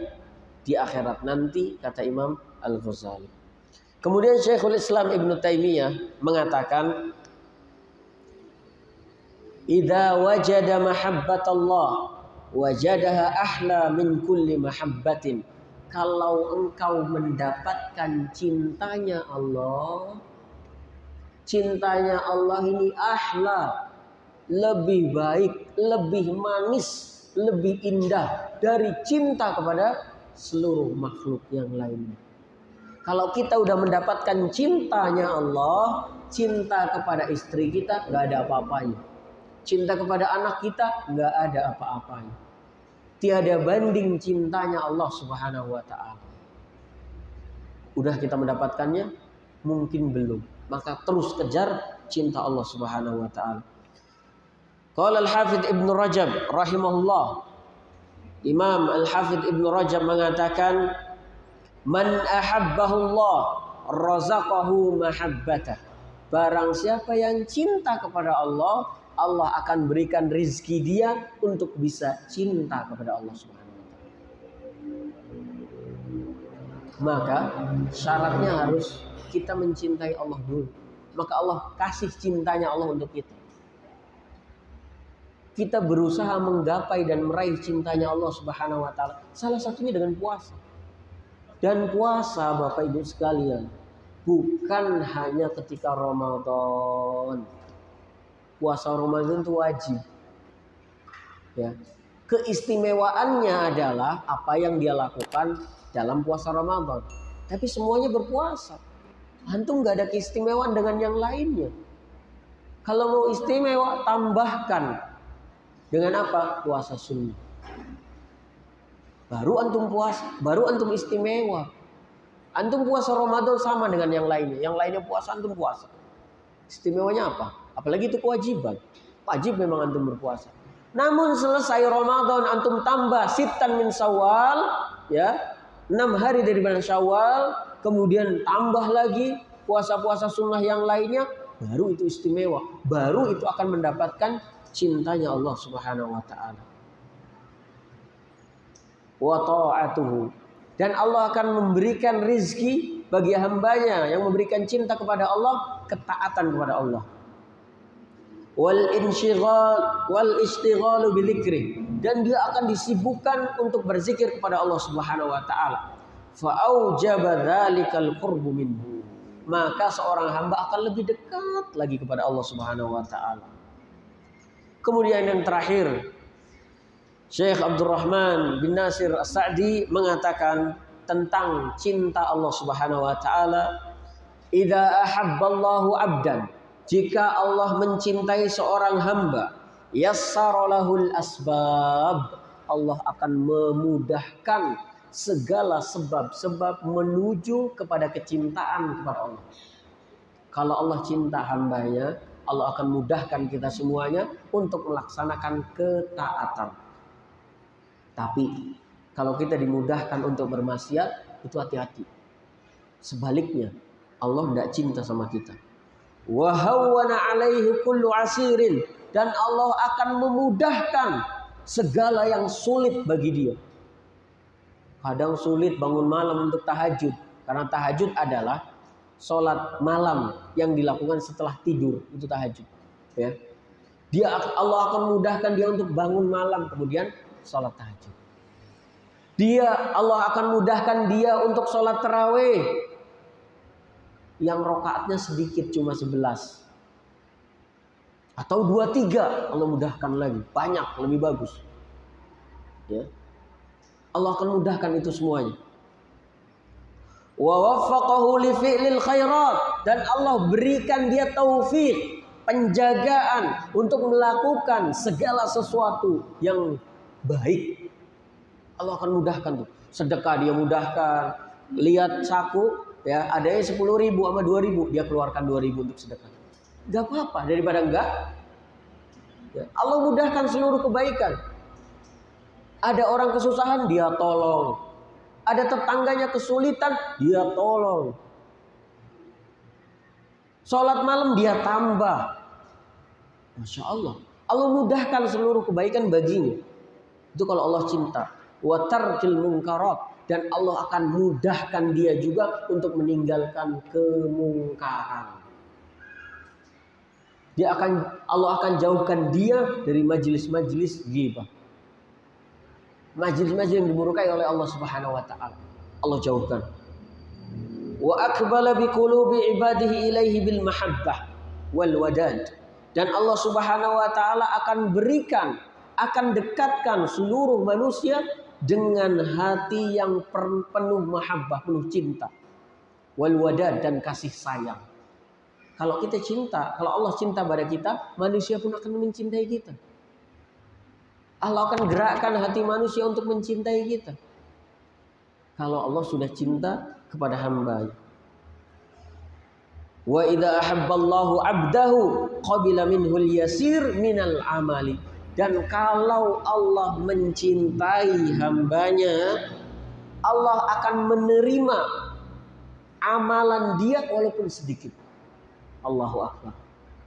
di akhirat nanti, kata Imam Al-Ghazali. Kemudian Syekhul Islam Ibn Taimiyah mengatakan, "Idza wajada mahabbatallah wajadaha ahla min kulli mahabbatin." Kalau engkau mendapatkan cintanya Allah, cintanya Allah ini ahla, lebih baik, lebih manis, lebih indah dari cinta kepada seluruh makhluk yang lainnya. Kalau kita udah mendapatkan cintanya Allah, cinta kepada istri kita nggak ada apa-apanya, cinta kepada anak kita nggak ada apa-apanya. Tiada banding cintanya Allah Subhanahu wa taala. Udah kita mendapatkannya? Mungkin belum. Maka terus kejar cinta Allah Subhanahu wa taala. Qala Al-Hafidz Ibnu Rajab rahimahullah, Imam Al-Hafidz Ibnu Rajab mengatakan, "Man ahabbahullah razaqahu mahabbatah." Barang siapa yang cinta kepada Allah, Allah akan berikan rizki dia untuk bisa cinta kepada Allah Subhanahu wa taala. Maka syaratnya harus kita mencintai Allah dulu. Maka Allah kasih cintanya Allah untuk kita. Kita berusaha menggapai dan meraih cintanya Allah Subhanahu wa taala. Salah satunya dengan puasa. Dan puasa Bapak Ibu sekalian, bukan hanya ketika Ramadan. Puasa Ramadan itu wajib. Ya. Keistimewaannya adalah apa yang dia lakukan dalam puasa Ramadan. Tapi semuanya berpuasa. Antum gak ada keistimewaan dengan yang lainnya. Kalau mau istimewa, tambahkan dengan apa? Puasa sunnah. Baru antum puasa, baru antum istimewa. Antum puasa Ramadan sama dengan yang lainnya. Yang lainnya puasa, antum puasa. Istimewanya apa? Apalagi itu kewajiban. Wajib memang antum berpuasa. Namun selesai Ramadan antum tambah sittan min Syawal, ya. 6 hari dari bulan Syawal, kemudian tambah lagi puasa-puasa sunnah yang lainnya, baru itu istimewa. Baru itu akan mendapatkan cintanya Allah Subhanahu wa taala. Wa ta'atuhu. Dan Allah akan memberikan rizki bagi hambanya yang memberikan cinta kepada Allah, ketaatan kepada Allah. Wal insyighal wal istighalu bidzikri, dan dia akan disibukkan untuk berzikir kepada Allah Subhanahu wa taala. Fa aujaba dzalikal qurbu minhu, maka seorang hamba akan lebih dekat lagi kepada Allah Subhanahu wa taala. Kemudian yang terakhir, Syekh Abdurrahman bin Nasir As-Sa'di mengatakan tentang cinta Allah Subhanahu wa taala, idza ahabballahu 'abdan, jika Allah mencintai seorang hamba, yassara lahul asbab, Allah akan memudahkan segala sebab-sebab menuju kepada kecintaan kepada Allah. Kalau Allah cinta hambanya, Allah akan mudahkan kita semuanya untuk melaksanakan ketaatan. Tapi kalau kita dimudahkan untuk bermaksiat, itu hati-hati. Sebaliknya, Allah tidak cinta sama kita. Wa hawwana alaihi kullu asirin, dan Allah akan memudahkan segala yang sulit bagi dia. Kadang sulit bangun malam untuk tahajud, karena tahajud adalah sholat malam yang dilakukan setelah tidur, itu tahajud. Ya, Allah akan memudahkan dia untuk bangun malam kemudian sholat tahajud. Allah akan mudahkan dia untuk sholat tarawih yang rokaatnya sedikit, cuma 11 atau 2-3, Allah mudahkan lagi banyak, lebih bagus. Ya, Allah akan mudahkan itu semuanya. Wa waffaqahu li fi'lil khairat, dan Allah berikan dia taufik, penjagaan untuk melakukan segala sesuatu yang baik. Allah akan mudahkan tuh. Sedekah dia mudahkan. Lihat saku, ya, adanya 10.000 sama 2.000, dia keluarkan 2.000 untuk sedekah. Gak apa-apa daripada enggak. Ya, Allah mudahkan seluruh kebaikan. Ada orang kesusahan, dia tolong. Ada tetangganya kesulitan, dia tolong. Sholat malam dia tambah. Masya Allah. Allah mudahkan seluruh kebaikan baginya. Itu kalau Allah cinta. Wa tarkil munkarat, dan Allah akan mudahkan dia juga untuk meninggalkan kemungkaran. Allah akan jauhkan dia dari majelis-majelis ghibah. Majelis-majelis yang dimurkai oleh Allah Subhanahu wa taala. Allah jauhkan. Wa aqbala bi qulubi ibadihi ilaihi bil mahabbah wal wadad. Dan Allah Subhanahu wa taala akan dekatkan seluruh manusia dengan hati yang penuh mahabbah, penuh cinta. Wal wadad, dan kasih sayang. Kalau kita cinta, kalau Allah cinta pada kita, manusia pun akan mencintai kita. Allah akan gerakkan hati manusia untuk mencintai kita. Kalau Allah sudah cinta kepada hamba-Nya. Wa idza ahabballahu 'abdahu qabila minhul yasir minal amali. Dan kalau Allah mencintai hambanya, Allah akan menerima amalan dia walaupun sedikit. Allahu Akbar.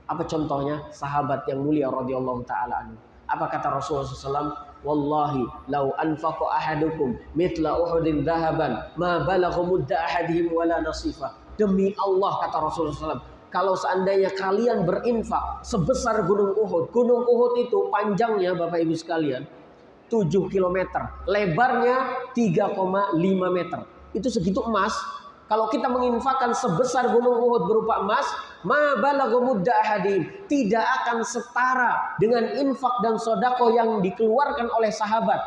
Apa contohnya? Sahabat yang mulia radhiyallahu taala anhu. Apa kata Rasulullah SAW? Wallahi lau anfaqa ahadukum mithla Uhudin dhahaban ma balagha mudda ahadihim wala nasifah. Demi Allah, kata Rasulullah SAW, kalau seandainya kalian berinfak sebesar gunung Uhud. Gunung Uhud itu panjangnya Bapak Ibu sekalian 7 km, lebarnya 3,5 meter. Itu segitu emas. Kalau kita menginfakkan sebesar gunung Uhud berupa emas, ma balagha mudda ahadim, tidak akan setara dengan infak dan sodako yang dikeluarkan oleh sahabat.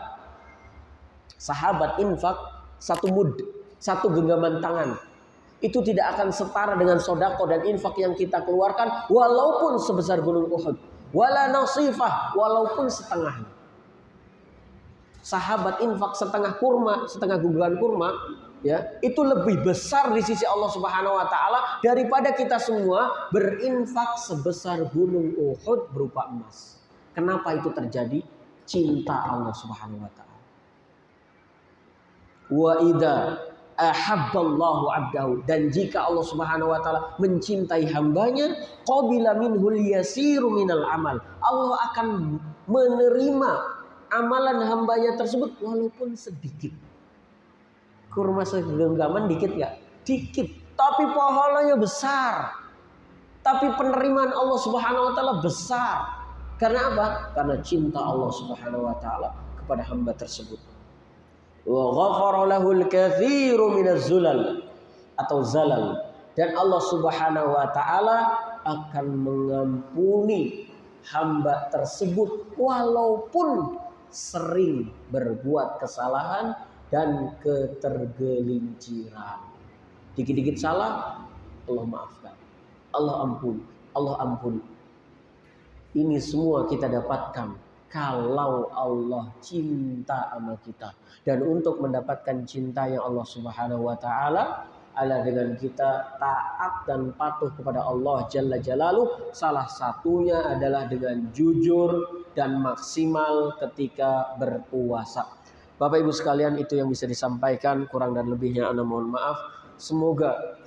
Sahabat infak satu mud, satu genggaman tangan. Itu tidak akan setara dengan sodako dan infak yang kita keluarkan walaupun sebesar gunung Uhud. Wala nasifah, walaupun setengahnya. Sahabat infak setengah kurma, setengah gugulan kurma, ya, itu lebih besar di sisi Allah Subhanahu wa taala daripada kita semua berinfak sebesar gunung Uhud berupa emas. Kenapa itu terjadi? Cinta Allah Subhanahu wa taala. Wa idza ahabballahu 'abdahu, dan jika Allah Subhanahu wa taala mencintai hambanya, qabila minhul yasiru minal amal. Allah akan menerima amalan hambanya tersebut walaupun sedikit. Kurma segenggaman dikit gak? Dikit. Tapi pahalanya besar. Tapi penerimaan Allah Subhanahu wa taala besar. Karena apa? Karena cinta Allah Subhanahu wa taala kepada hamba tersebut. Wa ghafara lahul katsiru minaz zulal atau zalal. Dan Allah Subhanahu wa taala akan mengampuni hamba tersebut walaupun sering berbuat kesalahan dan ketergelinciran. Dikit-dikit salah, Allah maafkan, Allah ampuni, Allah ampuni. Ini semua kita dapatkan kalau Allah cinta sama kita. Dan untuk mendapatkan cinta yang Allah Subhanahu wa taala adalah dengan kita taat dan patuh kepada Allah Jalla Jalaluh. Salah satunya adalah dengan jujur dan maksimal ketika berpuasa. Bapak Ibu sekalian, itu yang bisa disampaikan. Kurang dan lebihnya ana mohon maaf. Semoga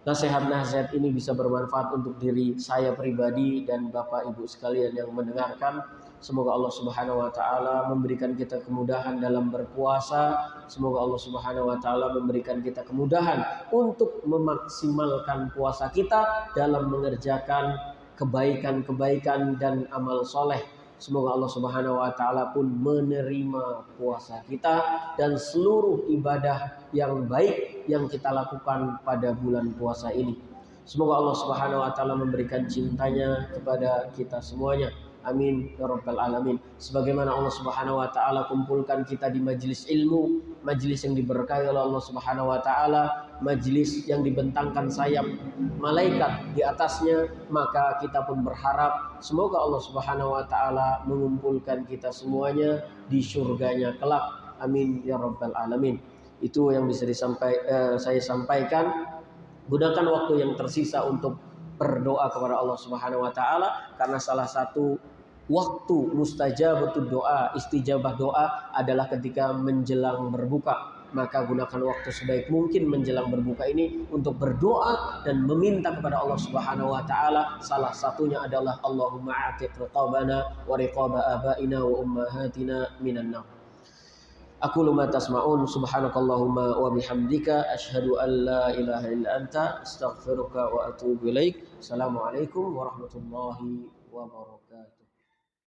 nasihat-nasihat ini bisa bermanfaat untuk diri saya pribadi dan Bapak Ibu sekalian yang mendengarkan. Semoga Allah Subhanahu wa taala memberikan kita kemudahan dalam berpuasa. Semoga Allah Subhanahu wa taala memberikan kita kemudahan untuk memaksimalkan puasa kita dalam mengerjakan kebaikan-kebaikan dan amal soleh. Semoga Allah Subhanahu wa taala pun menerima puasa kita dan seluruh ibadah yang baik yang kita lakukan pada bulan puasa ini. Semoga Allah Subhanahu wa taala memberikan cintanya kepada kita semuanya. Amin ya rabbal alamin. Sebagaimana Allah Subhanahu wa taala kumpulkan kita di majelis ilmu, majelis yang diberkahi oleh Allah Subhanahu wa taala, majelis yang dibentangkan sayap malaikat di atasnya, maka kita pun berharap semoga Allah Subhanahu wa taala mengumpulkan kita semuanya di surganya kelak. Amin ya rabbal alamin. Itu yang bisa saya sampaikan. Gunakan waktu yang tersisa untuk berdoa kepada Allah Subhanahu wa taala, karena salah satu waktu mustajabatud doa, istijabah doa adalah ketika menjelang berbuka. Maka gunakan waktu sebaik mungkin menjelang berbuka ini untuk berdoa dan meminta kepada Allah Subhanahu wa taala. Salah satunya adalah Allahumma a'tiq riqabana wa riqaba abaina wa ummahatina minan nar. Aqulu ma tasma'un, subhanakallahumma wa bihamdika asyhadu an la ilaha illa anta astaghfiruka wa atubu ilaik. Assalamualaikum warahmatullahi wabarakatuh.